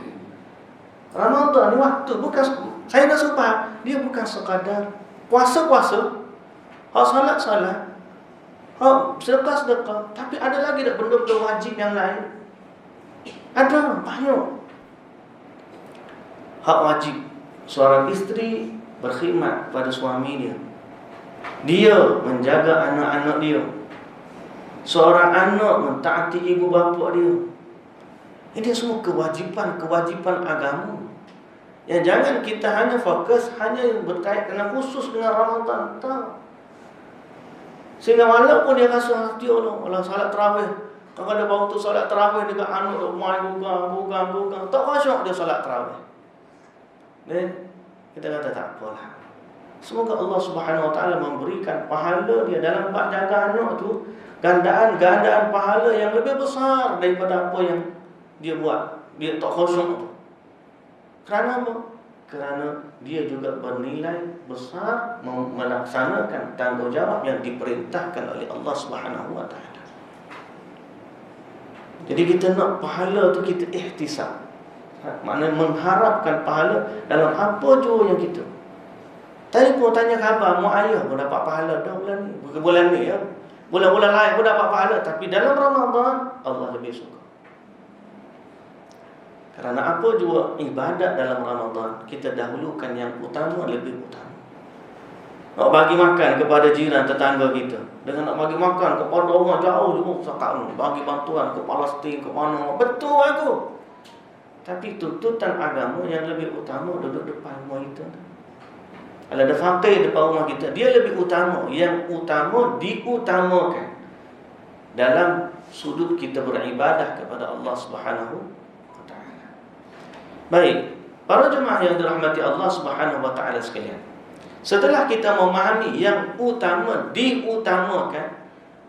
Speaker 1: Ramadan ni waktu bukan, saya dah sumpah, dia bukan sekadar puasa-puasa, hak salat-salat, hak sedekah-sedekah, tapi ada lagi tak benda-benda wajib yang lain? Ada banyak. Hak wajib seorang isteri berkhidmat pada suami dia. Dia menjaga anak-anak dia. Seorang anak mentaati ibu bapa dia. Ini semua kewajipan-kewajipan agama. Yang jangan kita hanya fokus hanya yang berkaitan khusus dengan Ramadan. Tak. Sehingga walaupun dia rasa hati Allah, kalau salat tarawih, kalau ada waktu salat tarawih dekat anak dia main bugang, tak khusyuk dia salat tarawih. Kita kata tak apalah. Semoga Allah Subhanahu Wa Taala memberikan pahala dia dalam bab jaga anak tu, gandaan pahala yang lebih besar daripada apa yang dia buat. Dia tak khusyuk tu. Kerana apa? Kerana dia juga bernilai besar melaksanakan tanggungjawab yang diperintahkan oleh Allah Subhanahu Wa Taala. Jadi kita nak pahala tu kita ihtisab. Maknanya mengharapkan pahala dalam apa jua yang kita. Tadi pun tanya khabar, mak ayah pun dapat pahala dah bulan ni. Bukan bulan ni ya. Bulan-bulan lain pun dapat pahala. Tapi dalam Ramadan, Allah lebih suka. Kerana apa jua ibadat dalam Ramadan, kita dahulukan yang utama lebih utama. Nak bagi makan kepada jiran tetangga kita, dengan nak bagi makan kepada orang jauh juga sekarang, bagi bantuan ke Palestin, ke mana, betul aku. Tapi tuntutan agama yang lebih utama duduk depan rumah kita. Kalau ada fakir depan rumah kita, dia lebih utama. Yang utama diutamakan dalam sudut kita beribadah kepada Allah Subhanahu Wa Taala. Baik, para jemaah yang dirahmati Allah Subhanahu Wa Taala sekalian, setelah kita memahami yang utama diutamakan,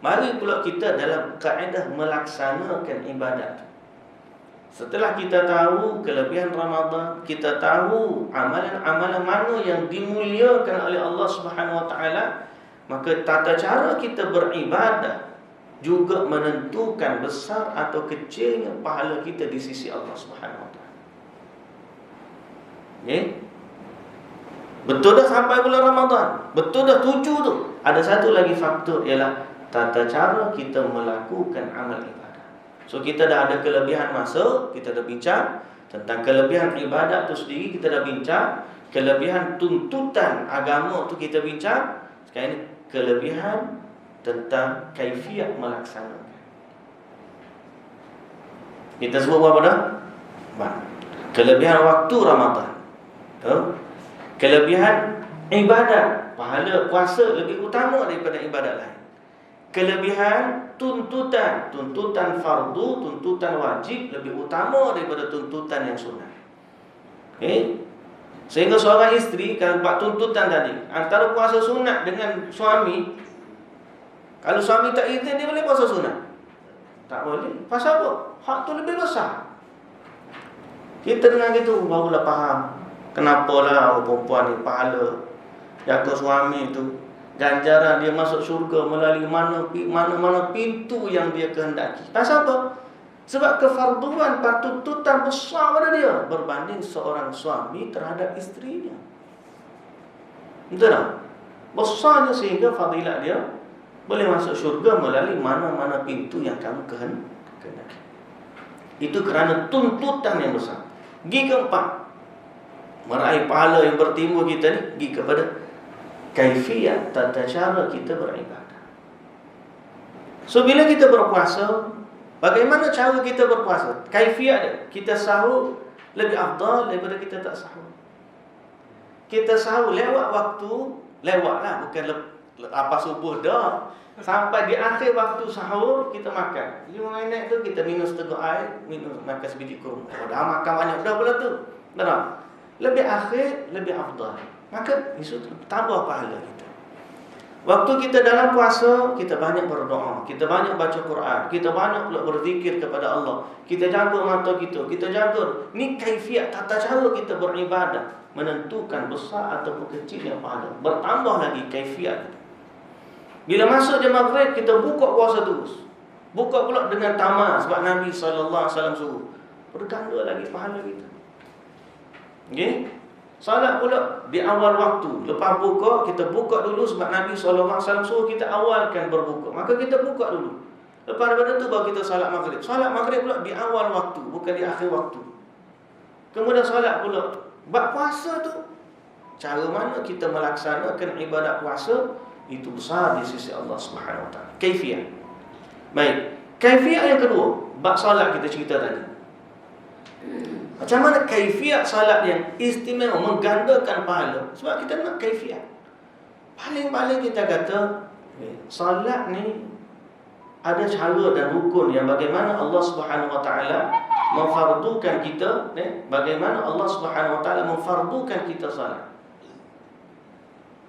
Speaker 1: mari pula kita dalam kaedah melaksanakan ibadat. Setelah kita tahu kelebihan Ramadan, kita tahu amalan-amalan mana yang dimuliakan oleh Allah Subhanahu Wa Taala, maka tata cara kita beribadah juga menentukan besar atau kecilnya pahala kita di sisi Allah Subhanahu Wa Taala. Betul dah sampai bulan Ramadan, betul dah 7 tu. Ada satu lagi faktor, ialah tata cara kita melakukan amal ibadah. So kita dah ada kelebihan masa, kita dah bincang tentang kelebihan ibadat tu sendiri, kita dah bincang kelebihan tuntutan agama tu, kita bincang. Sekarang ni kelebihan tentang kaifiat melaksanakan. Kita sebut apa dah? Kelebihan waktu Ramadan. Kelebihan ibadat, pahala puasa lebih utama daripada ibadat lain. Kelebihan tuntutan fardu, tuntutan wajib lebih utama daripada tuntutan yang sunnah. Sehingga seorang isteri kalau buat tuntutan tadi, antara puasa sunat dengan suami, kalau suami tak izin, dia boleh puasa sunat? Tak boleh. Pasal apa? Hak tu lebih besar. Kita dengar gitu barulah faham kenapalah perempuan ni pahala jaga suami tu, ganjaran dia masuk syurga melalui mana-mana pintu yang dia kehendaki. Pasal apa? Sebab kefarduan tuntutan besar pada dia berbanding seorang suami terhadap isterinya. Betul tak? Besarnya sehingga fadilat dia boleh masuk syurga melalui mana-mana pintu yang kamu kehendaki. Itu kerana tuntutan yang besar. Gi keempat, meraih pahala yang bertimbul kita ni, gi kepada kaifiat tata cara kita beribadah. So bila kita berpuasa, bagaimana cara kita berpuasa? Kaifiat dia, kita sahur lebih afdal daripada kita tak sahur. Kita sahur lewat waktu, lewatlah, bukan apa subuh dah. Sampai di akhir waktu sahur kita makan 5 minit tu kita minum setengah air, makan sebiji kurma. Dah makan banyak dah pula tu. Benar? Lebih akhir lebih afdal. Maka itu tambah pahala kita. Waktu kita dalam puasa, kita banyak berdoa, kita banyak baca Quran, kita banyak pula berzikir kepada Allah. Kita jaga mata kita, kita jaga. Ni kaifiat tata cara kita beribadah menentukan besar ataupun kecilnya pahala. Bertambah lagi kaifiat kita. Bila masuk jam maghrib, kita buka puasa terus. Buka pula dengan tamak sebab Nabi SAW suruh. Berganda lagi pahala kita. Okay? Salat pula di awal waktu. Lepas buka, kita buka dulu sebab Nabi SAW suruh kita awalkan berbuka. Maka kita buka dulu. Lepas daripada itu baru kita salat maghrib. Salat maghrib pula di awal waktu, bukan di akhir waktu. Kemudian salat pula. Bab puasa tu, cara mana kita melaksanakan ibadat puasa, itu besar di sisi Allah Subhanahu Wa Taala. Kaifiyah. Baik. Kaifiyah yang kedua, bab salat kita cerita tadi. Macam mana kaifiat salat yang istimewa, menggandakan pahala? Sebab kita nak kaifiat. Paling-paling kita kata salat ni ada cara dan rukun yang bagaimana Allah Subhanahu Wa Taala memfardukan kita, bagaimana Allah Subhanahu Wa Taala memfardukan kita salat.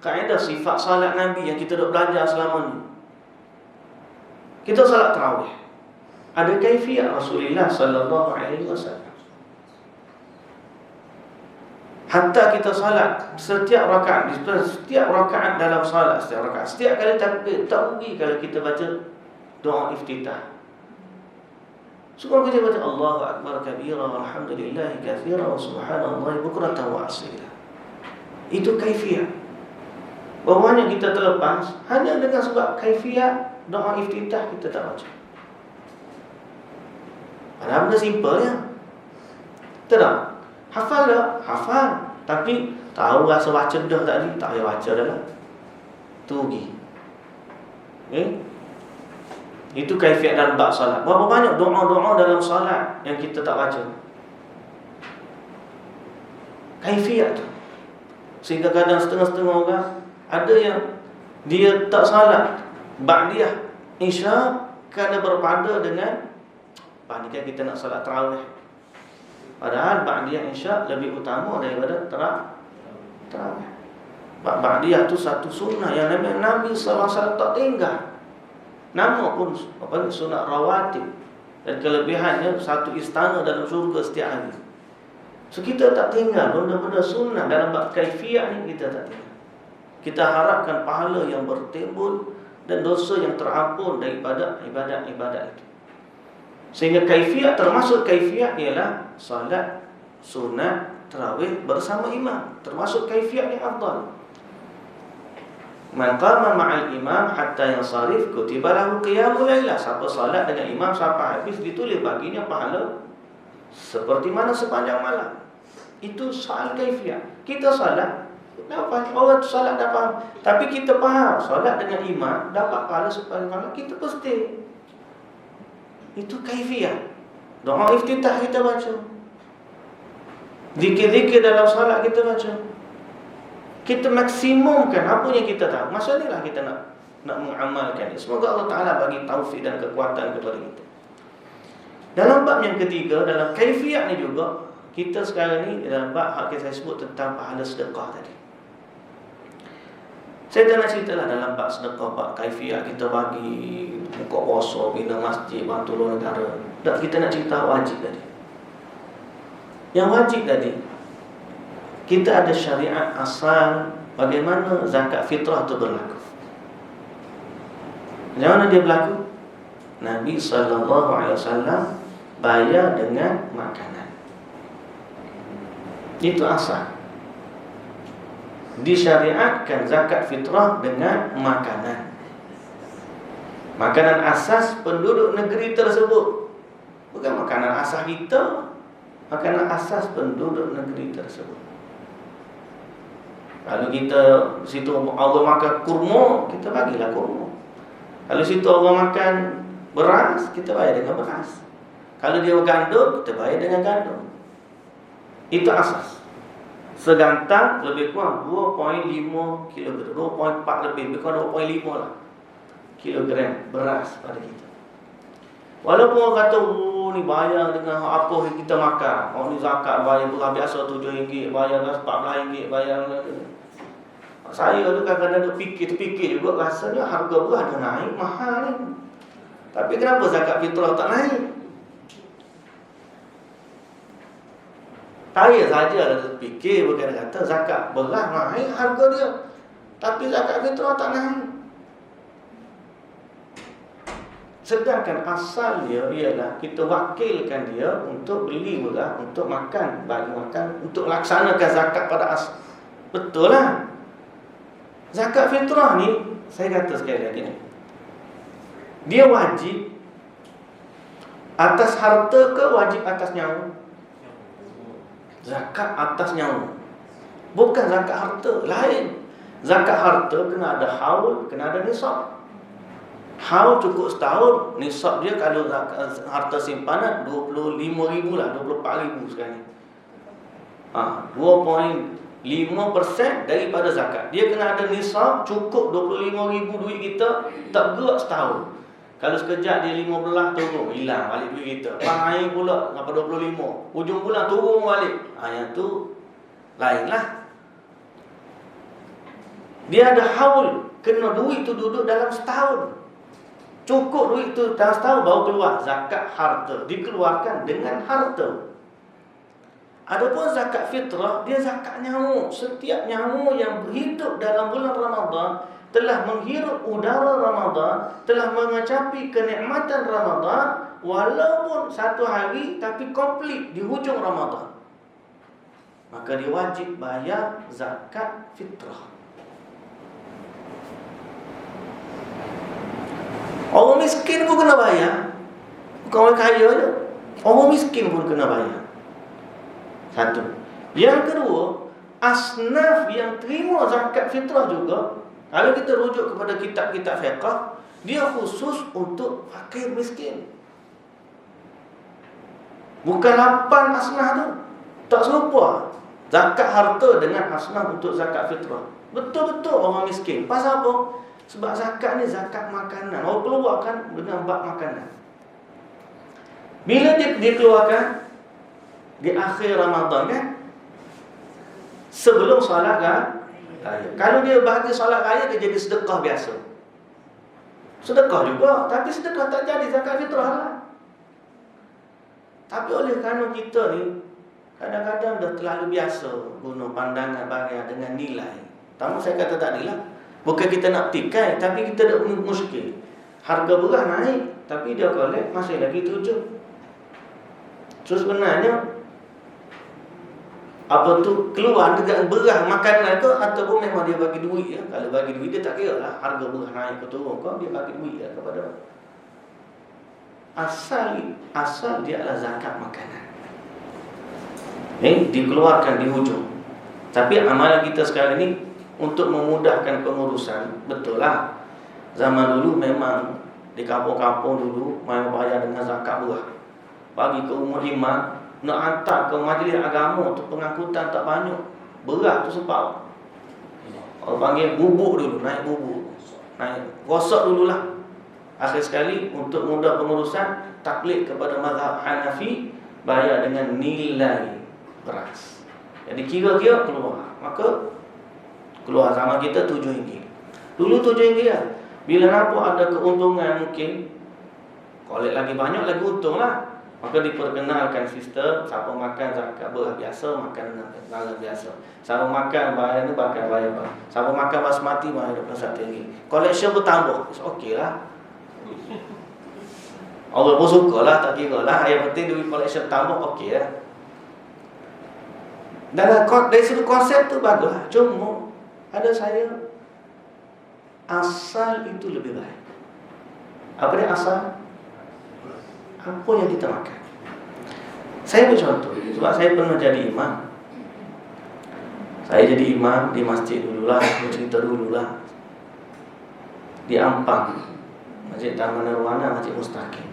Speaker 1: Kaedah sifat salat Nabi yang kita dah belajar selama ni. Kita salat tarawih, ada kaifiat Rasulullah sallallahu alaihi wasallam. Hatta kita salat setiap rakaat dalam salat, setiap kali takbir, tak rugi kalau kita baca doa iftitah. Semua kita baca Allahu akbar kabira walhamdulillahi katsira wa subhanallahi bukratan wa asila. Itu kaifiat. Bawahnya kita terlepas hanya dengan sebab kaifiat doa iftitah kita tak baca. Padahal benda simple ya. Tak? Hafal tak? Hafal. Tapi tahu rasa baca dah tadi, tak payah baca dah lah. Tu pergi. Itu kaifiat dalam bab salat. Berapa banyak doa-doa dalam salat yang kita tak baca. Kaifiat tu. Sehingga kadang setengah-setengah orang ada yang dia tak salat ba'diyah Isya kerana berpada dengan ni kan kita nak salat tarawih. Padahal ba'diyah Isya lebih utama daripada tarawih. Ba'diyah tu satu sunnah yang Nabi SAW tak tinggal. Nama pun sunat rawatib. Dan kelebihannya satu istana dalam syurga setiap hari. So kita tak tinggal benda-benda sunnah dalam bab kaifiat ni, kita tak tinggal. Kita harapkan pahala yang bertimbul dan dosa yang terampun daripada ibadat-ibadat itu. Sehingga kaifiat, termasuk kaifiat ialah salat sunat tarawih bersama imam, termasuk kaifiat yang afdal. Man qama ma'al imam hatta yansarif kutiba lahu qiyamul lailah. Siapa salat dengan imam sampai habis, ditulis baginya pahala seperti mana sepanjang malam. Itu soal kaifiat. Kita salat dapat, orang salat dah faham, tapi kita faham salat dengan imam dapat pahala sepanjang malam, kita pasti. Itu kaifiat. Doa iftitah kita baca, zikir-zikir dalam salat kita baca. Kita maksimumkan apa yang kita tahu. Masa ni lah kita nak mengamalkan. Semoga Allah Ta'ala bagi taufik dan kekuatan kepada kita. Dalam bab yang ketiga, dalam kaifiat ni juga, kita sekarang ni dalam bab hak saya sebut tentang pahala sedekah tadi. Saya tak nak cerita lah dalam bab sedekah, bab kaifiat kita bagi, buka puasa, bina masjid, bantu tolong negara. Tak, kita nak cerita wajib tadi. Yang wajib tadi, kita ada syariat asal bagaimana zakat fitrah itu berlaku. Macam mana dia berlaku? Nabi SAW bayar dengan makanan. Itu asal. Disyariatkan zakat fitrah dengan makanan. Makanan asas penduduk negeri tersebut. Bukan makanan asas kita. Makanan asas penduduk negeri tersebut. Kalau kita situ Allah makan kurma, kita bagilah kurma. Kalau situ Allah makan beras, kita bayar dengan beras. Kalau dia gandum, kita bayar dengan gandum. Itu asas. Segantang lebih kurang 2.5 kg, 2.4 lebih kurang 2.5 lah kilogram beras pada kita. Walaupun orang kata, oh ni bayar dengan apa yang kita makan, oh ni zakat bayar beras biasa RM7, bayar beras RM14, bayar. Saya tu kadang-kadang terfikir juga, rasanya harga beras dah naik, mahal ni. Tapi kenapa zakat fitrah tak naik? Saya saja ada terfikir, bukan kata zakat beras naik harga dia, tapi zakat fitrah tak naik. Sedangkan asal dia ialah kita wakilkan dia untuk beli beras, untuk makan, bagi makan, untuk laksanakan zakat pada asal. Betul lah. Zakat fitrah ni, saya kata sekali lagi ni, dia wajib atas harta ke wajib atas nyawa? Zakat atas nyawa, bukan zakat harta. Lain. Zakat harta kena ada haul, kena ada nisab. Haul cukup setahun, nisab dia kalau harta simpanan 25,000 lah, 24,000 sekarang ni. 2.5% daripada zakat. Dia kena ada nisab, cukup 25,000 duit kita, tak gerak setahun. Kalau sekejap dia 15 turun, hilang balik duit kita. Air pula sampai 25, hujung bulan turun balik. Yang tu lainlah. Dia ada haul, kena duit tu duduk dalam setahun. Cukup duit tu dalam setahun baru keluar zakat harta, dikeluarkan dengan harta. Adapun zakat fitrah, dia zakat nyawa. Setiap nyawa yang hidup dalam bulan Ramadan telah menghirup udara Ramadan, telah mengecapi kenikmatan Ramadan, walaupun satu hari tapi komplit di hujung Ramadan, maka dia wajib bayar zakat fitrah. Orang miskin pun kena bayar. Bukan orang kaya je, orang miskin pun kena bayar. Satu. Yang kedua, asnaf yang terima zakat fitrah juga, kalau kita rujuk kepada kitab-kitab fiqh, dia khusus untuk fakir miskin. Bukan 8 asnaf tu. Tak serupa zakat harta dengan asnaf untuk zakat fitrah. Betul-betul orang miskin. Pasal apa? Sebab zakat ni zakat makanan. Orang keluarkan dengan bab makanan. Bila dia keluarkan? Di akhir Ramadan kan? Sebelum solat raya. Kalau dia bagi solat raya, dia jadi sedekah biasa. Sedekah juga, tapi sedekah tak jadi zakat fitrah lah. Tapi oleh kerana kita ni kadang-kadang dah terlalu biasa guna pandangan barang dengan nilai. Tamu saya kata tadi lah, bukan kita nak tikai, tapi kita dah muskil. Harga beras naik, tapi dia collect masih lagi 7. So sebenarnya apa tu keluar dekat beras makanan tu, ataupun memang dia bagi duit ya. Kalau bagi duit dia tak kira lah harga beras naik ke turun, kau dia bagi duit ya kepada asal dia adalah zakat makanan. Dikeluarkan di hujung. Tapi amalan kita sekarang ni untuk memudahkan pengurusan, betul lah. Zaman dulu memang di kampung-kampung dulu main bayar dengan zakat beras. Bagi ke umur imam, nak hantar ke majlis agama tu pengangkutan tak banyak. Beras tu sebab orang panggil bubuk dulu, naik bubuk, naik rosak dululah. Akhir sekali untuk mudah pengurusan, taklid kepada mazhab Hanafi, bayar dengan nilai beras. Jadi kira-kira keluar. Maka keluar zaman kita RM7. Dulu RM7 lah. Bila nampak ada keuntungan mungkin collect lagi banyak, lagi untung lah. Maka diperkenalkan sistem siapa makan zakat beras biasa, makan dengan beras biasa. Siapa makan bayar ni pakai bayar. Siapa makan basmati bayar RM21. Collection bertambah. Okey lah. Allah pun suka lah, tak kira lah. Yang penting duit collection tambah, okey lah. Dari sudut konsep tu bagus lah. Cuma ada saya, asal itu lebih baik. Apa dia asal? Apa yang kita makan. Saya bercontoh, sebab saya pernah jadi imam. Saya jadi imam di masjid dululah, bercerita dululah. Di Ampang, Masjid Taman Nirwana, Masjid Mustaqim.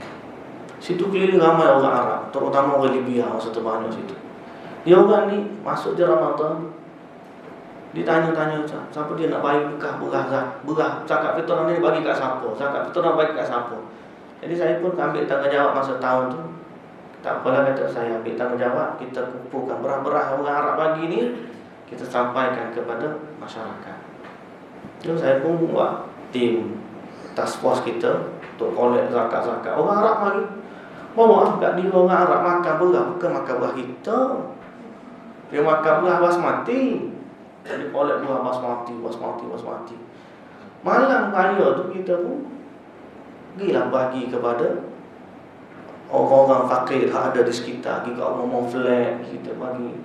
Speaker 1: Situ keliling ramai orang Arab, terutama orang Libya, orang serta banyak situ. Dia orang ni masuk di Ramadan, ditanya-tanya siapa dia nak bagi beras zakat fitrah ni bagi kat siapa, zakat fitrah bagi kat siapa. Jadi saya pun ambil tanggungjawab masa tahun tu. Tak apalah, kata saya ambil tanggungjawab, kita kumpulkan beras-beras orang Arab bagi ni, kita sampaikan kepada masyarakat. Jadi saya pun buat tim task force kita untuk collect zakat-zakat orang Arab lagi. Bawa kat dia orang Arab makan beras, bukan makan beras kita. Dia makan beras basmati. Jadi collect beras basmati. Malam raya tu kita pun Pergilah bagi kepada orang-orang fakir yang ada di sekitar. Jika orang mau flat, kita bagi.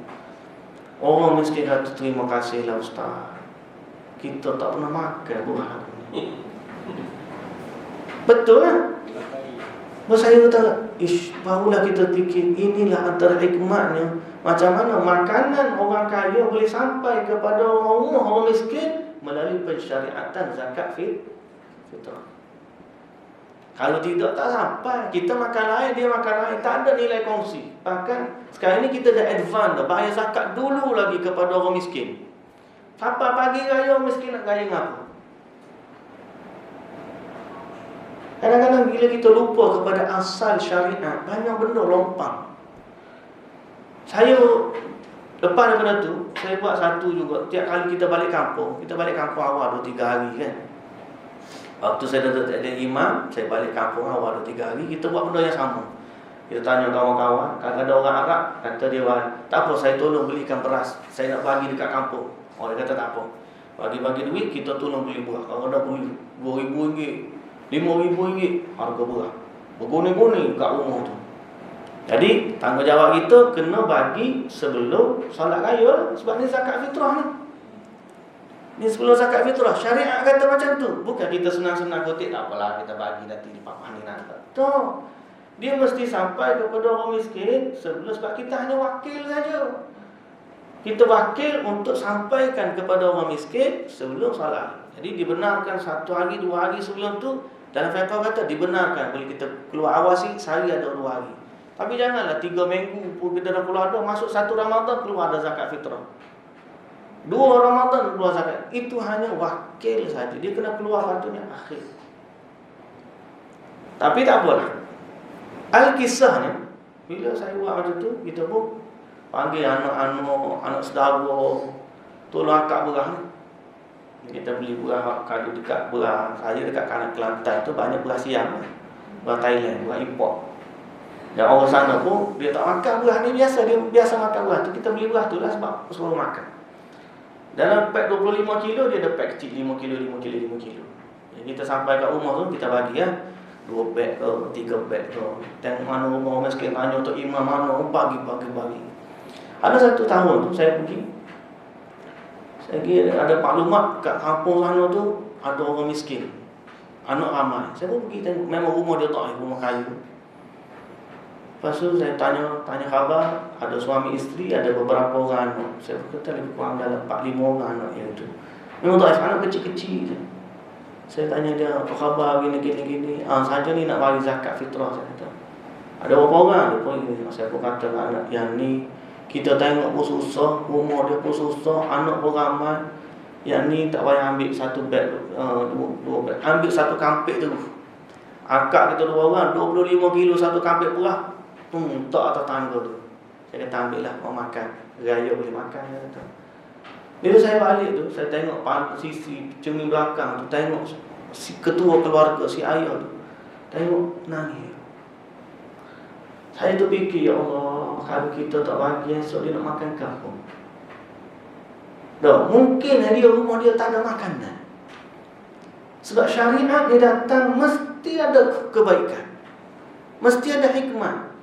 Speaker 1: Orang miskin kata, terima kasihlah Ustaz, kita tak pernah makan buah ni. Betul lah. Saya kata, barulah kita fikir, inilah antara hikmahnya. Macam mana makanan orang kaya boleh sampai kepada orang miskin melalui pensyariatan zakat fitrah. Kalau tidak, tak sampai. Kita makan lain, dia makan lain, tak ada nilai kongsi. Bahkan sekarang ini kita dah advance dah, bayar zakat dulu lagi kepada orang miskin. Siapa pagi raya, miskin nak raya ngapa? Kadang-kadang bila kita lupa kepada asal syariat, banyak benda lompang. Saya lepas daripada tu, saya buat satu juga. Tiap kali kita balik kampung awal 2-3 hari kan. Waktu saya dah tak ada imam, saya balik kampung awal 2-3 hari, kita buat benda yang sama. Kita tanya kawan-kawan, kalau ada orang Arab, kata dia, tak apa, saya tolong belikan beras, saya nak bagi dekat kampung. Orang kata tak apa, bagi-bagi duit, kita tolong beli buah. Kalau ada beli RM2,000, RM5,000 harga buah, berguni-guni kat rumah tu. Jadi tanggungjawab kita kena bagi sebelum solat raya, sebab ni zakat fitrah ni. Ni sebelum zakat fitrah. Syariat kata macam tu. Bukan kita senang-senang kutip, tak apalah kita bagi nanti di papa ni nanti. Tak. Dia mesti sampai kepada orang miskin sebelum, sebab kita hanya wakil saja. Kita wakil untuk sampaikan kepada orang miskin sebelum salat. Jadi dibenarkan 1 hari 2 hari sebelum tu. Dalam fiqh kata dibenarkan. Boleh kita keluar awasi sehari ada 2 hari. Tapi janganlah 3 minggu pun kita dah keluar ada. Masuk 1 Ramadan keluar ada zakat fitrah. 2 Ramadan keluar zakat. Itu hanya wakil saja. Dia kena keluar waktunya akhir. Tapi tak apalah. Al-kisah ni, bila saya buat macam tu, kita pun panggil anak saudara, tolong akak beras ni. Kita beli beras, kalau dekat beras saya dekat Kelantan tu banyak beras siam, beras Thailand, beras import. Dan orang sana pun dia tak makan beras ni biasa, dia biasa makan beras tu. Kita beli beras tu lah sebab suruh makan. Dalam pack 25 kilo dia ada pack kecil 5 kilo. Jadi kita sampai kat rumah tu kita bagi 2 beg ke 3 beg ke. Tengok mana rumah miskin, tanya untuk imam mana, bagi. Ada satu tahun tu saya pergi ada maklumat kat kampung sana tu ada orang miskin, anak ramai. Saya pun pergi tengok, memang rumah dia tak, rumah kayu. Lepas tu saya tanya khabar, ada suami isteri, ada beberapa orang anak. Saya kata lebih kurang dalam 4-5 orang anak yang tu. Memang tak, anak kecil-kecil je. Saya tanya dia, apa khabar gini. Saja ni nak bagi zakat fitrah, saya kata. Ada berapa orang? Dia pun ini. Saya pun kata anak yang ni, kita tengok pun susah, rumah dia pun susah, anak pun ramai. Yang ni tak payah ambil 1 beg, 2 beg. Ambil 1 kampik tu. Akak kita 2 orang, 25 kilo 1 kampik beras. Tak atas tangga tu. Saya kata ambil lah, mau makan. Raya boleh makan, saya kata. Bila saya balik tu, saya tengok sisi cermin belakang tu, tengok si ketua keluarga, si ayah tu, tengok nangis. Saya tu fikir, ya Allah, kalau kita tak bagi esok dia nak makan ke apa? Mungkin dia rumah dia tak ada makanan. Sebab syariat dia datang mesti ada kebaikan, mesti ada hikmah.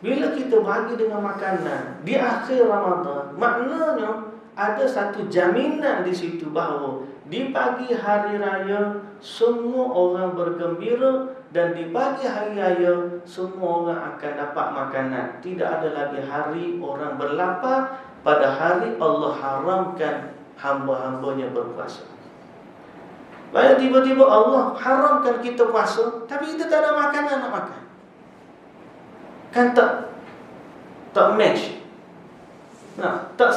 Speaker 1: Bila kita bagi dengan makanan di akhir Ramadan, maknanya ada satu jaminan di situ bahawa di pagi hari raya semua orang bergembira, dan di pagi hari raya semua orang akan dapat makanan. Tidak ada lagi hari orang berlapar pada hari Allah haramkan hamba-hambanya berpuasa. Baik, tiba-tiba Allah haramkan kita puasa, tapi kita tak ada makanan nak makan. Kan tak match. Tak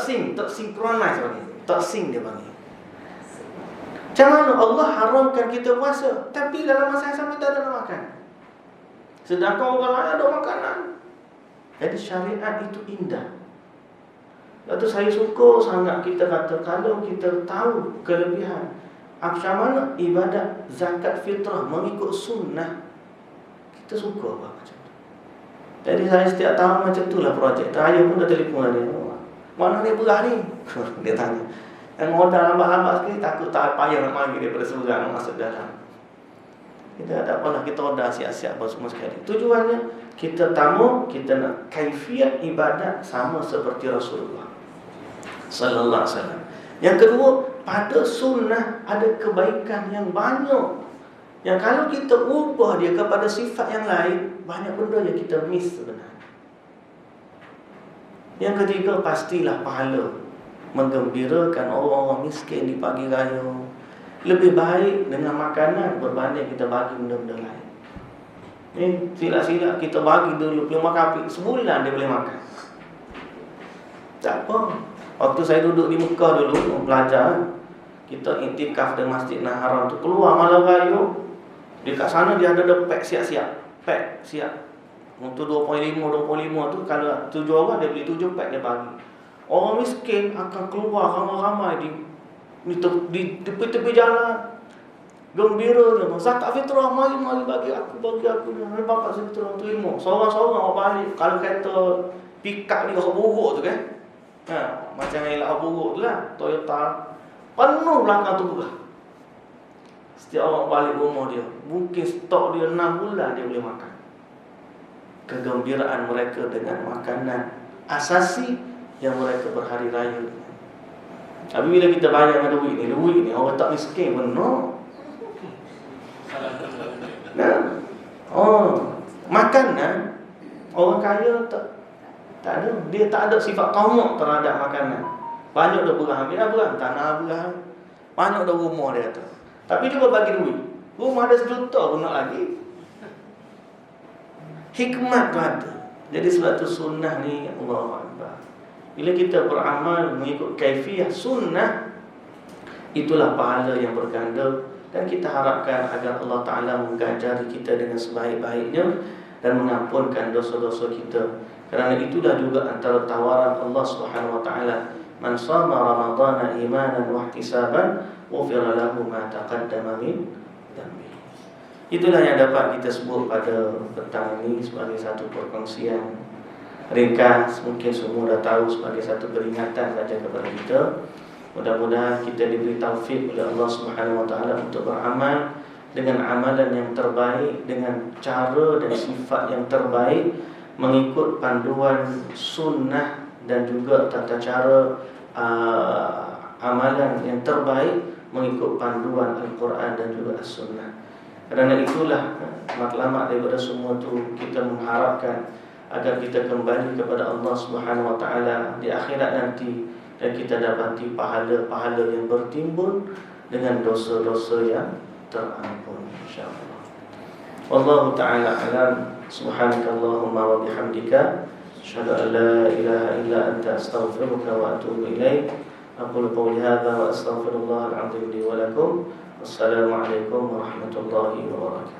Speaker 1: synchronize panggil. Tak sync dia panggil. Macam mana Allah haramkan kita puasa, tapi dalam masa yang sama tak ada nak makan. Sedangkan orang lain ada makanan. Jadi syariat itu indah. Lepas tu saya suka sangat kita kata, kalau kita tahu kelebihan macam mana ibadat zakat fitrah mengikut sunnah, kita suka apa macam tu. Jadi saya setiap tahun macam itulah projek. Terakhir pun dah telefon dia. Mana ni beras ni? Dia tanya. Yang modal lambat-lambat sekali, takut tak payah nak manggil daripada seberang masuk dalam. Kita tak apalah, kita order siap-siap apa semua sekali. Tujuannya kita tamu, kita nak kaifiat ibadat sama seperti Rasulullah sallallahu alaihi wasallam. Yang kedua, pada sunnah ada kebaikan yang banyak, yang kalau kita ubah dia kepada sifat yang lain, banyak benda yang kita miss sebenarnya. Yang ketiga, pastilah pahala menggembirakan orang-orang miskin di pagi raya lebih baik dengan makanan berbanding kita bagi benda-benda lain. Ni silap-silap kita bagi dulu belum makan sebulan dia boleh makan. Tak apa. Waktu saya duduk di Mekah dulu belajar, kita iktikaf di Masjid Haram tu, keluar malam raya, dekat sana dia ada pack siap-siap, pack siap. Untuk 25 tu kalau 7 orang dia beli 7 pack dia bagi. Orang miskin akan keluar ramai-ramai di tepi-tepi jalan, gembira dia. Zakat fitrah, mari bagi aku. Bapak fitrah terima. Seorang-seorang awak balik. Kalau kata pick-up ni orang buruk tu kan, macam yang elak buruk tu lah, Toyota, penuh belakang tu pula. Setiap orang balik rumah dia, mungkin stok dia 6 bulan dia boleh makan. Kegembiraan mereka dengan makanan asasi yang mereka berhari raya dengan. Tapi bila kita bayar dengan duit ni orang tak miskin benar. Makanan orang kaya tak ada. Dia tak ada sifat tamak terhadap makanan. Banyak dah berah, tanah berah. Banyak dah rumah dia tu. Tapi dia bagi duit. Rumah ada 1 juta pun nak lagi. Hikmat tu ada. Jadi sebab tu sunnah ni Allahu Akbar. Bila kita beramal mengikut kaifiah sunnah, itulah pahala yang berganda. Dan kita harapkan agar Allah Ta'ala mengajari kita dengan sebaik-baiknya dan mengampunkan dosa-dosa kita. Kerana itulah juga antara tawaran Allah Subhanahu Wa Ta'ala, man shama ramadhana imanan wa ihtisaban ghufira lahu ma taqaddama min dhanbi. Itulah yang dapat kita sebut pada petang ini sebagai satu perkongsian ringkas. Mungkin semua dah tahu, sebagai satu peringatan saja kepada kita. Mudah-mudahan kita diberi taufik oleh Allah Subhanahu Wa Ta'ala untuk beramal dengan amalan yang terbaik, dengan cara dan sifat yang terbaik, mengikut panduan sunnah dan juga tata cara amalan yang terbaik mengikut panduan Al-Quran dan juga As-Sunnah. Kerana itulah matlamat daripada semua itu, kita mengharapkan agar kita kembali kepada Allah Subhanahu Wa Ta'ala di akhirat nanti, dan kita dapati pahala-pahala yang bertimbun dengan dosa-dosa yang terampun, insya-Allah. Wallahu ta'ala alam. Subhanakallahumma wa bihamdika asyhadu an la ilaha illa anta astaghfiruka wa atubu ilaik. Aqulu qawli hadza wa astaghfirullahal azim li wa lakum. Wassalamu alaikum warahmatullahi wabarakatuh.